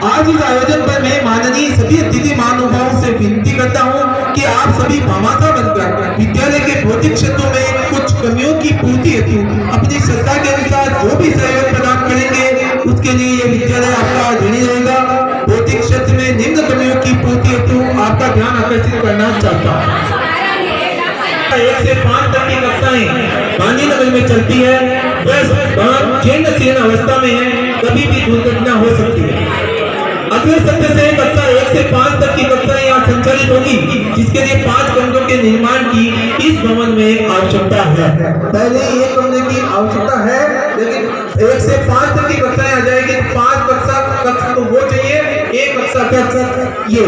आज इस आयोजन पर मैं माननीय सभी अतिथि महानुभावों से विनती करता हूं कि आप सभी भामाशाह बनकर विद्यालय के भौतिक क्षेत्रों में कुछ कमियों की पूर्ति हेतु अपनी श्रद्धा के अनुसार जो भी सहयोग प्रदान करेंगे, उसके लिए ये विद्यालय आपका ऋणी रहेगा। भौतिक क्षेत्र में निम्न कमियों की पूर्ति हेतु आपका ध्यान आकर्षित करना चाहता हूँ। 1 से 5 तक की कक्षाएं गांधीनगर में चलती है। बस जीर्ण शीर्ण अवस्था में है, कभी भी दुर्घटना हो सकती है। अगले सत्र से कक्षा 1 से 5 तक की कक्षाएं यहाँ संचालित होगी, जिसके लिए 5 कमरों के निर्माण की इस भवन में आवश्यकता है। पहले 1 कमरे की आवश्यकता है, लेकिन 1 से 5 तक की कक्षाएं आ जाएगी तो 5 कक्षा तो वो चाहिए, 1 कक्षा कक्ष ये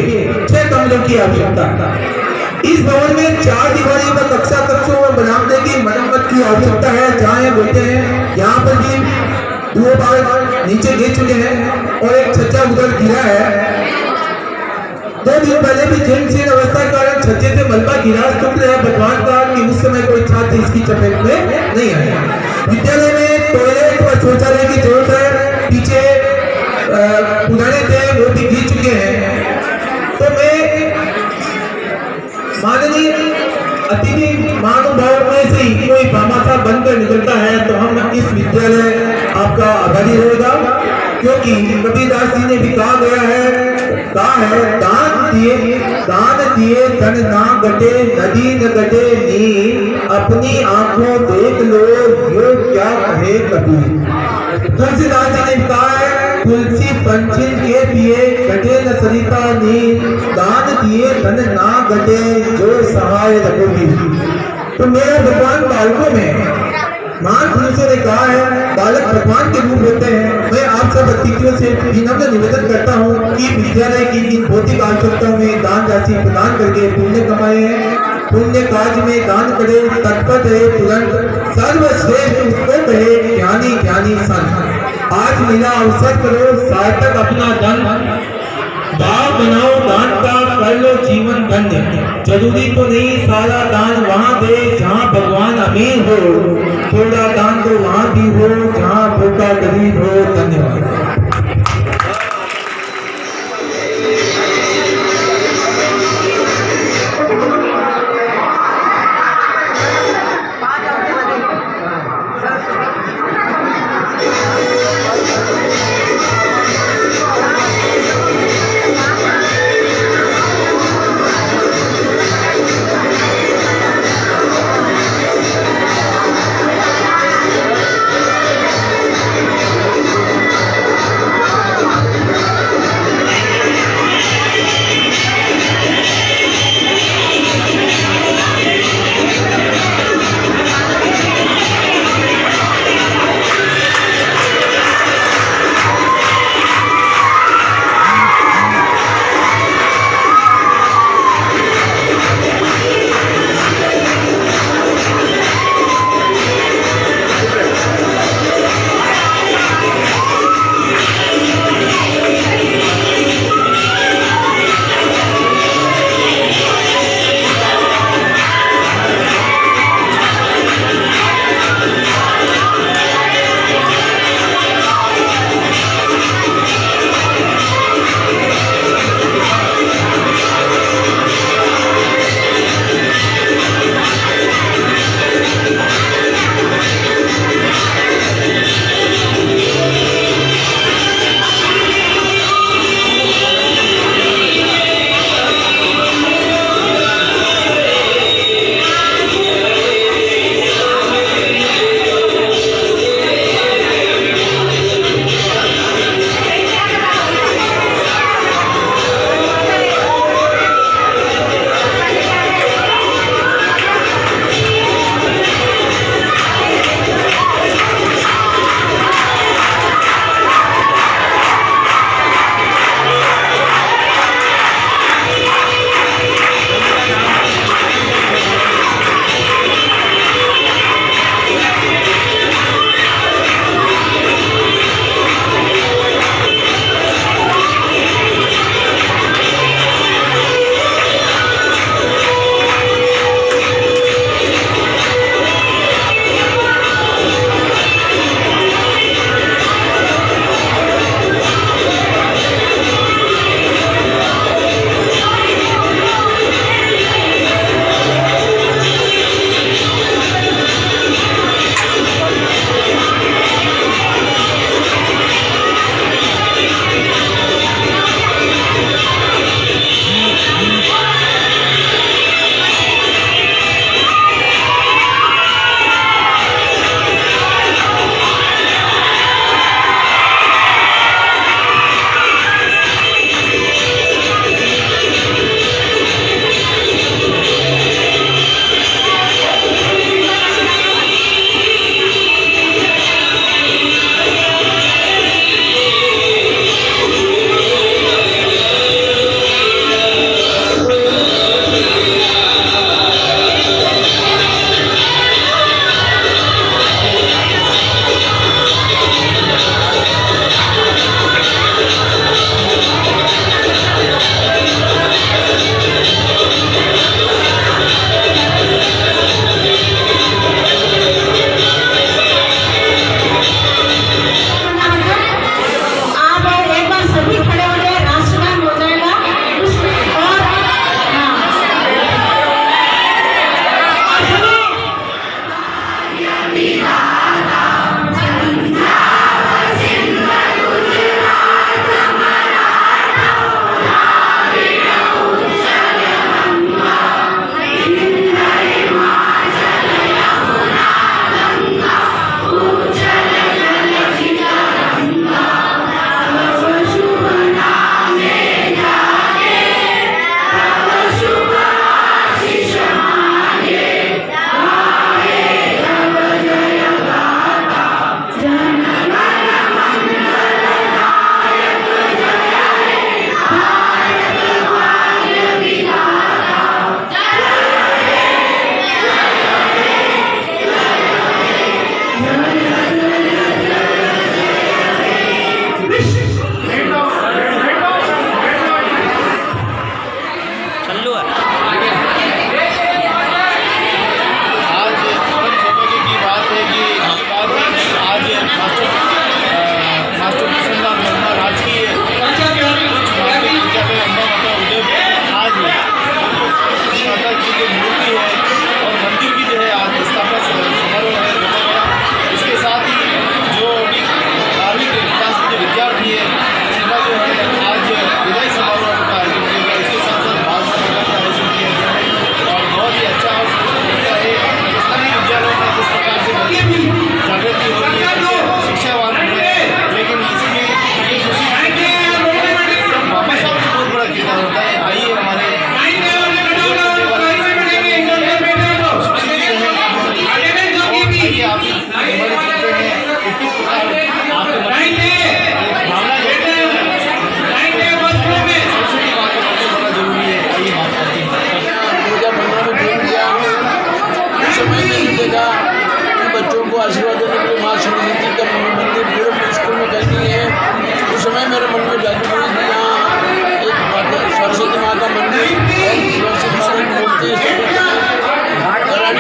6 कमरों की आवश्यकता। इस भवन में 4 दीवारी व कक्षा कक्षों व बरामदे की मरम्मत की आवश्यकता है। जहाँ ये बैठे हैं यहाँ पर भी 2 बार नीचे गिर चुके हैं और एक छज्जा उधर गिरा है। 2 दिन पहले भी जीर्ण अवस्था के कारण छज्जे से मलबा गिरा। शुक्र है भगवान का कि उस समय कोई छात्र इसकी चपेट में नहीं आया। विद्यालय में टॉयलेट व शौचालय की जरूरत है। पीछे पुराने थे वो भी गिर चुके हैं। तो मैं माननीय अतिथि महानुभाव में से ही कोई भामाशाह बनकर निकलता है तो हम इस विद्यालय आपका आभारी रहेगा, क्योंकि कबीरदास जी ने भी कहा गया है, दान दिए धन ना घटे नदी न घटे नीर, अपनी आंखों देख लो यो क्या कहे कबीर। तुलसीदास जी ने कहा है, तुलसी पंचिन के पिए घटे न सरिता नीर, दान दिए धन ना घटे जो सहाय रघुवीर। तो मेरे भगवान बालकों में महान पुरुषों ने कहा है बालक भगवान के रूप होते हैं। मैं आप सब अतिथियों से विनम्र निवेदन करता हूँ कि विद्यालय की इन भौतिक आवश्यकताओं में दान राशि प्रदान करके पुण्य कमाए हैं। पुण्य कार्य में दान करे, तत्पर रहे, तुरंत सर्वश्रेष्ठ उसको कहे ज्ञानी ज्ञानी संत। आज मिला अवसर करो सार्थक अपना धन, भाव बनाओ दान का, कर लो जीवन धन्य। जरूरी तो नहीं सारा दान वहाँ दे जहाँ भगवान अमीर हो, थोड़ा दान तो वहाँ भी हो जहाँ भूखा गरीब हो। धन्यवाद।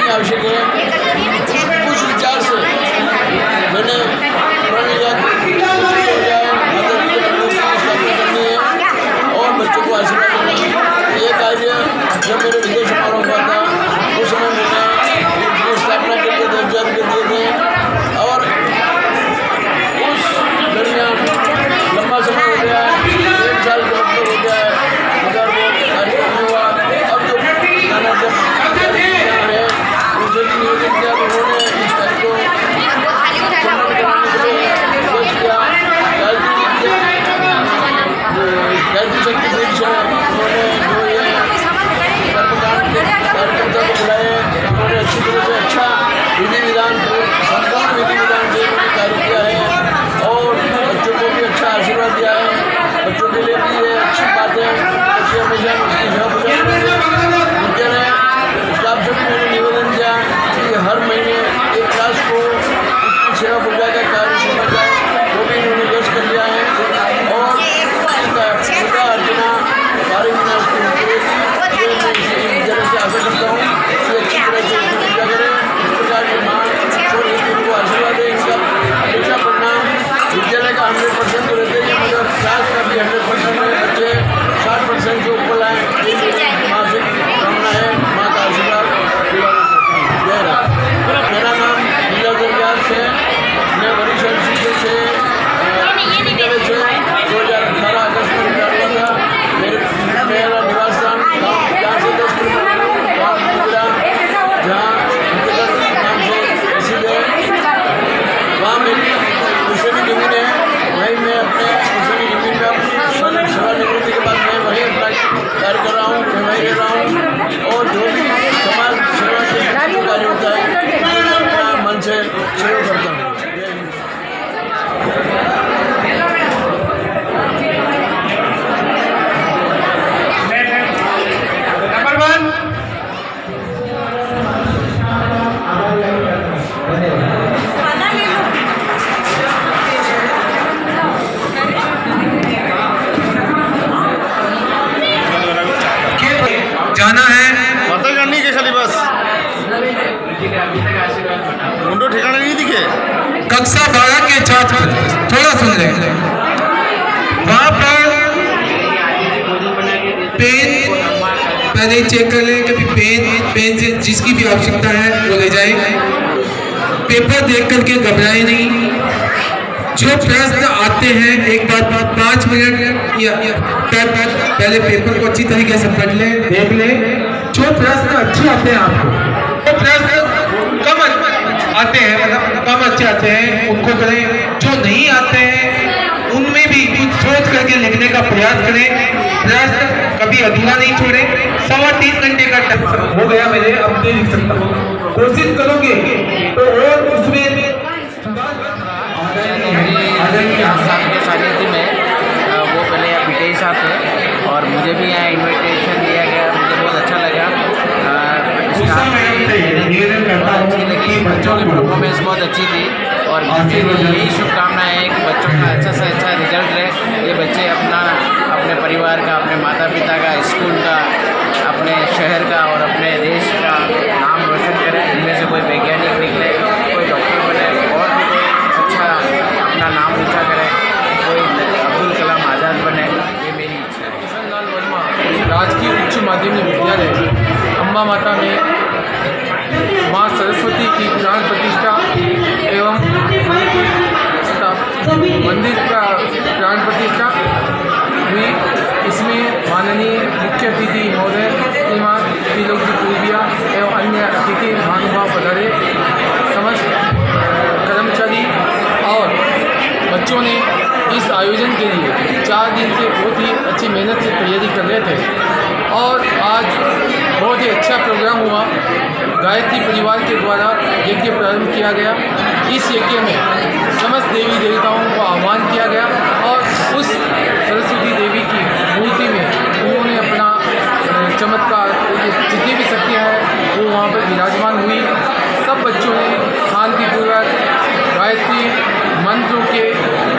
नहीं आवश्यक है। उस विचार से मैंने प्रण लिया कि माता जी के मंदिर की स्थापना करनी है और बच्चों को आशीर्वाद करना है। ये कार्य जब मेरे विजय समारोह हुआ था उस समय मैंने इसकी स्थापना के लिए 10,000 रुपये दिए थे और उस दरमियान लंबा समय हो गया है, 1 साल के लगभग हो गया है, मगर वो कार्यक्रम नहीं हुआ। अब जो गाना जब है उनसे भी निवेदन किया तो उन्होंने इस कार्य को सम्मान कराने के लिए सोच किया। गायत्री शक्ति वृक्ष उन्होंने जो ये कर्मकांड कार्यकर्ता को बुलाए, उन्होंने अच्छी तरह से अच्छा विधि विधान संपूर्ण विधि विधान से उन्होंने कार्य किया है और बच्चों को भी अच्छा आशीर्वाद दिया है। बच्चों के लिए भी ये अच्छी बात है, बच्चे हमेशा उसकी सेवा पूजा विद्यालय स्टाफ से भी मैंने निवेदन किया कि हर महीने एक क्लास को उसकी सेवा पूजा का कार्य समझ जाए, वो भी इन्होंने व्यस्त कर लिया है और पूजा अर्चना कार्य विनाश की होती है। ये मैं इसी विद्यालय से आशा करता हूँ कि अच्छी तरह से इसकी पूजा करें। इस प्रकार की माँ और इनको आशीर्वाद है। इनका परीक्षा परिणाम विद्यालय का 100% तो रहते हैं मगर क्लास का भी 100% में बच्चे 60% से ऊपर लाएँ, माँ से कामना है। माँ का आशीर्वाद जय राम। मेरा नाम लीलाधर व्यास है। मैं वरिष्ठ शिक्षक से विद्यालय से 2018 अगस्त में रिटायर हुआ था। मेरा निवास स्थान गाँव जहाँ से 10 किलोमीटर गाँव मुंगरा जहाँ नाम से प्रसिद्ध है, वहाँ मेरी दूसरी जमीन है। वहीं मैं अपने दूसरी जमीन में अपनी सेवानिवृत्ति के बाद मैं वहीं अपना कार्य कर रहा हूँ, मैं वहीं रह रहा हूँ और जो भी समाज सेवा के कार्य होता है मैं अपना मन से सहयोग करता हूँ। नंबर 1 जाना है पता करनी के खाली बस मुंडो ठिकाना नहीं दिखे। कक्षा 12 के छात्र थोड़ा सुन लें। वहाँ पर पेन पहले चेक कर लें, कभी पेन से जिसकी भी आवश्यकता है वो ले जाए। पेपर देख करके घबराए नहीं। जो प्रश्न आते हैं एक बार 5 मिनट या पहले पेपर को अच्छी तरीके से पढ़ लें, देख लें। जो प्रश्न अच्छे आते हैं आपको, वो प्रश्न कम आते हैं मतलब कम अच्छे आते हैं उनको करें। जो नहीं आते हैं उनमें भी कुछ सोच करके लिखने का प्रयास करें। प्रयास कभी अधूरा नहीं छोड़ें। 3.25 घंटे का टाइम हो गया मेरे, अब नहीं लिख सकता हूँ। कोशिश करोगे तो और उसमें 5 साल के सानिध्य में वो पहले पिटेश साहब थे और मुझे भी यहाँ इन्विटेशन दिया गया, मुझे बहुत अच्छा लगा। अच्छी लगी, बच्चों की परफॉर्मेंस बहुत अच्छी थी और मुझे यही शुभकामना है कि बच्चों का अच्छा से अच्छा रिजल्ट रहे। ये बच्चे अपने परिवार का, अपने माता पिता का, स्कूल का, अपने शहर का और अपने देश का नाम रोशन करें। इनमें से कोई वैज्ञानिक निकले, कोई डॉक्टर बने और भी कोई अच्छा अपना नाम ऊँचा करे, कोई अब्दुल कलाम आज़ाद बने, ये मेरी इच्छा है। किशन लाल वर्मा राजकीय उच्च माध्यमिक विद्यालय अम्बा माता में माँ सरस्वती की प्राण प्रतिष्ठा एवं मंदिर का प्राण प्रतिष्ठा हुई। इसमें माननीय मुख्य अतिथि महोदय श्रीमान त्रिलोकी पूर्विया एवं अन्य अतिथि महानुभाव पधारे। समस्त कर्मचारी और बच्चों ने इस आयोजन के लिए 4 दिन से बहुत ही अच्छी मेहनत से तैयारी कर रहे थे और आज बहुत ही अच्छा प्रोग्राम हुआ। गायत्री परिवार के द्वारा यज्ञ प्रारंभ किया गया। इस यज्ञ में समस्त देवी देवताओं को आह्वान किया गया और उस सरस्वती देवी की मूर्ति में उन्होंने अपना चमत्कार, जितनी भी शक्तियाँ हैं वो वहाँ पर विराजमान हुई। सब बच्चों ने शांतिपूर्वक गायत्री मंत्रों के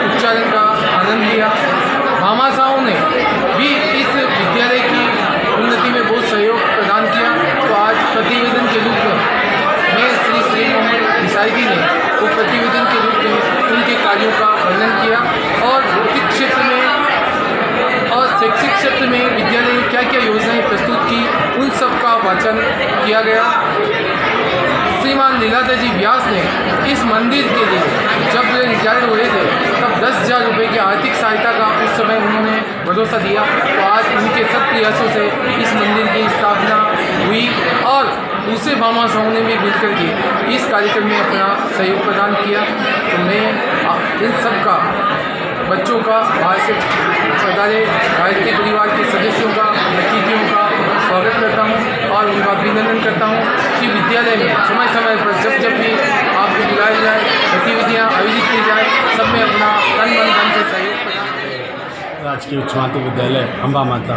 उच्चारण का आनंद लिया। भामाशाहों ने भी इस विद्यालय की उन्नति में बहुत सहयोग प्रदान किया। तो आज प्रतिवेदन के रूप में प्रवचन किया गया। श्रीमान लीलाधर जी व्यास ने इस मंदिर के लिए जब वे रिटायर्ड हुए थे तब 10,000 रुपये की आर्थिक सहायता का उस समय उन्होंने भरोसा दिया। तो आज उनके सब प्रयासों से इस मंदिर की स्थापना हुई और दूसरे भामा साहू ने भी मिलकर के इस कार्यक्रम में अपना सहयोग प्रदान किया। तो मैं इन सब का बच्चों का बाहर से पधारे गायत्री परिवार के सदस्यों का, अतिथियों का स्वागत करता हूं और उनका अभिनंदन करता हूं कि विद्यालय में समय समय पर जब भी आपको बुलाया जाए, गतिविधियां आयोजित की जाए, सब में अपना तन मन धन से सहयोग प्रदान। राजकीय उच्च माध्यमिक विद्यालय अम्बा माता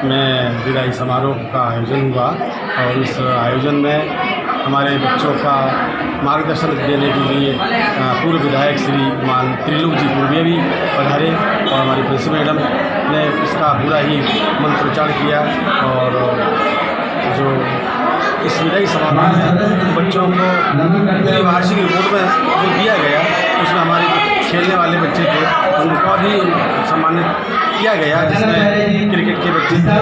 में विदाई समारोह का आयोजन हुआ और इस आयोजन में हमारे बच्चों का मार्गदर्शन देने के लिए पूर्व विधायक श्रीमान त्रिलोक जी पूर्विया भी पधारे और हमारी प्रिंसिपल मैडम ने इसका पूरा ही मंत्रोच्चारण किया। और जो इस विदाई समारोह में बच्चों को वार्षिक रिपोर्ट में जो दिया गया उसमें हमारे जो खेलने वाले बच्चे थे उनका भी सम्मानित किया गया, जिसमें क्रिकेट के बच्चे थे,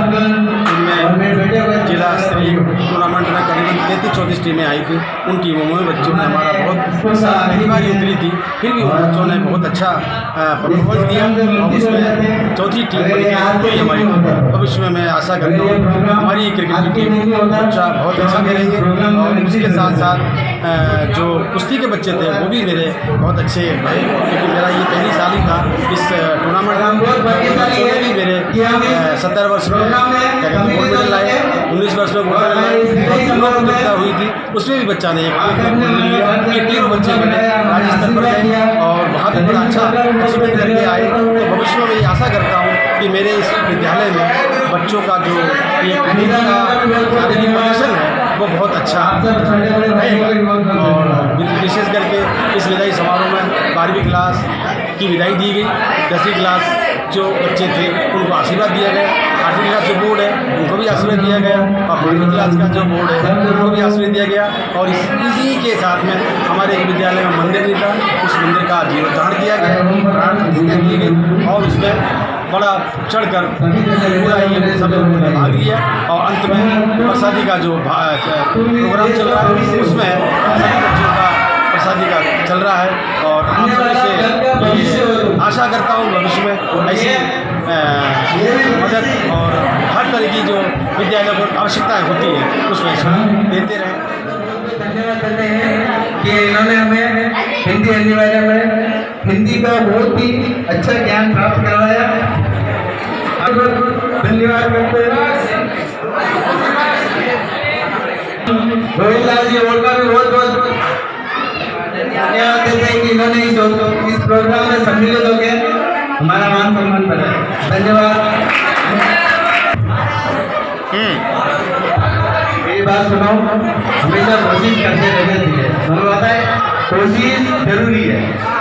उनमें जिला स्तरीय टूर्नामेंट में करीबन 33-34 टीमें आई थी। उन टीमों में बच्चों ने हमारा बहुत पहली बार ही उतरी थी, फिर भी उन बच्चों ने बहुत अच्छा परफॉर्मेंस दिया और उसमें चौथी टीम बन गई हमारी टीम। भविष्य में मैं आशा करता हूँ हमारी क्रिकेट की टीम बहुत अच्छा करेंगे और उसके साथ साथ जो कुश्ती के बच्चे थे वो भी मेरे बहुत अच्छे रहे, क्योंकि मेरा ये पहली साल ही था इस टूर्नामेंट में। बच्चों ने भी मेरे 17 वर्ष में क्या कहते हैं गोल्ड मेडल लाए, 19 वर्ष में गोल्ड मेडल लाए और तीनों प्रतियोगिता हुई थी उसमें भी बच्चा ने एक गोल्ड मेडल लिया। ये तीनों बच्चे मेरे राज्य स्तर पर गए और वहाँ पर बड़ा अच्छा अचीवमेंट करके आए। तो भविष्य में मैं आशा करता हूँ कि मेरे इस विद्यालय में बच्चों का जो एक खेल का शारीरिक प्रदर्शन है वो बहुत अच्छा रहेगा। और विशेष करके इस विदाई समारोह में 12वीं क्लास की विदाई दी गई, 10वीं क्लास जो बच्चे थे उनको आशीर्वाद दिया गया, 8वीं क्लास जो बोर्ड है उनको भी आशीर्वाद दिया गया और 12वीं क्लास का जो बोर्ड है उनको भी आशीर्वाद दिया गया। और इसी के साथ में हमारे एक विद्यालय में मंदिर नहीं था, उस मंदिर का जीर्णोद्धार किया गया, प्राण प्रतिष्ठा की गई और उसमें बड़ा चढ़कर पूरा ही सब लोगों ने भाग लिया। और अंत में प्रसादी का जो प्रोग्राम चल रहा है उसमें सभी बच्चों का प्रसादी का चल रहा है। और आप सभी से आशा करता हूँ भविष्य में ऐसी मदद और हर तरह की जो विद्यालयों को आवश्यकताएँ होती है उसमें देते रहें। धन्यवाद देते हैं कि इन्होंने हमें हिंदी अनिवार्य में हिंदी का बहुत ही अच्छा ज्ञान प्राप्त करवाया। धन्यवाद करते हैं गोविंद लाल जी और का भी बहुत बहुत धन्यवाद देते हैं कि इन्होंने इस प्रोग्राम में सम्मिलित होकर हमारा मान सम्मान बढ़ाया। धन्यवाद। मेरी बात सुनो, हमेशा कोशिश करते रहना चाहिए। हमें पता है कोशिश जरूरी है,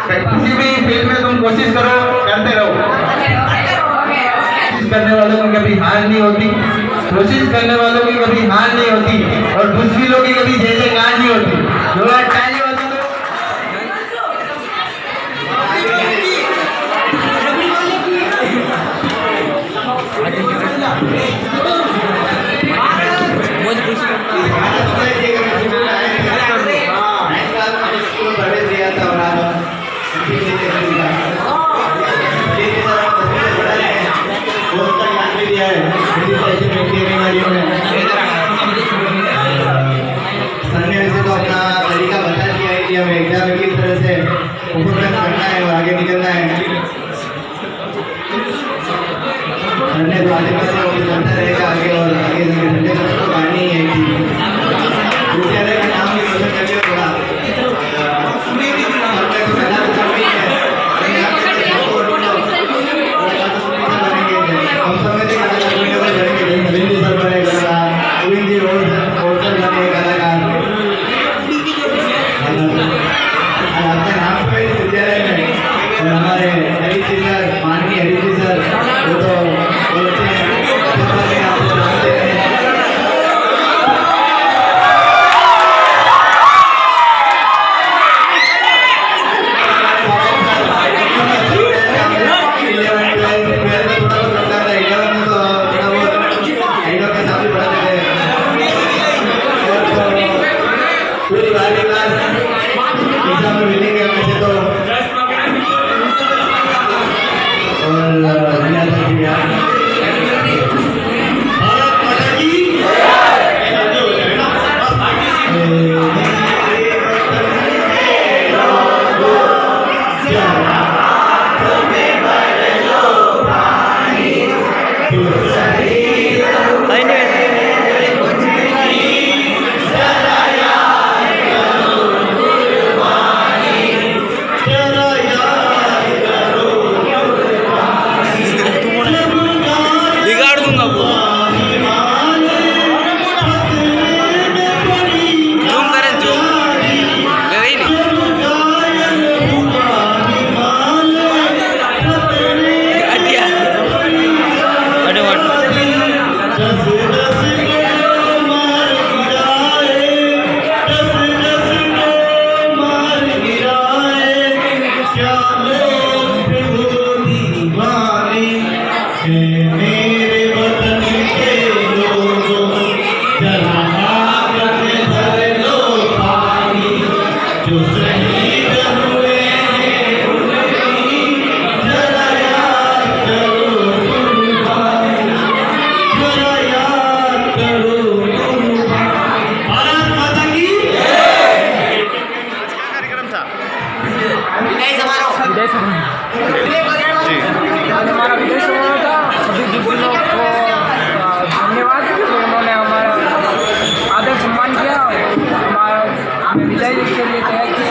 किसी भी फील्ड में तुम कोशिश करो, करते रहो। कोशिश करने वालों की कभी हार नहीं होती, कोशिश करने वालों की कभी हार नहीं होती और दूसरी लोगों की कभी जय जयकार नहीं होती। जो ताली होती पूरी बारहवीं क्लास एग्जाम में मिलेंगे वैसे तो और दुनिया भर की भारत माता की बिगाड़ दूंगा वो जूम करें जूम गई नहीं काटिया अरे वाट मेरे वतन के लोगों जरा हाथ में धर लो पानी जो शहीद हुए हैं उनकी जरा याद करो कुर्बानी जरा याद करो कुर्बानी भारत माता की कार्यक्रम था आज हमारा विदेश समारोह था। सभी दिव्यांगों को धन्यवाद कि उन्होंने हमारा आदर सम्मान किया। हमारा हमें विदाई के लिए कहा कि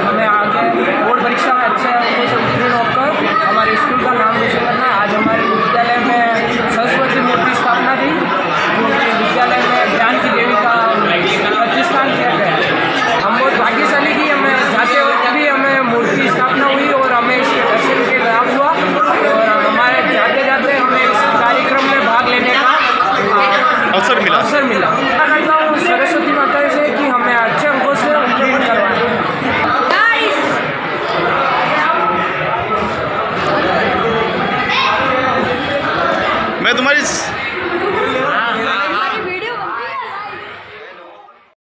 हमें आगे बोर्ड परीक्षा में अच्छे अंकों से उत्तीर्ण होकर हमारे स्कूल का नाम रोशन करना। आज हमारे विद्यालय में सरस्वती मूर्ति स्थापना थी, जो कि विद्यालय में ज्ञान की देवी का प्रतिष्ठान किया गया। हम बहुत भाग्यशाली कि हमें जाते वक्त भी हमें मूर्ति स्थापना हुई और हमें इसके दर्शन के लाभ हुआ और हमारे जाते जाते हमें इस कार्यक्रम में भाग लेने का अवसर मिला। मैं करता हूँ सरस्वती माता से कि हमें अच्छे अंकों से उत्तीर्ण करवाएं। मैं तुम्हारी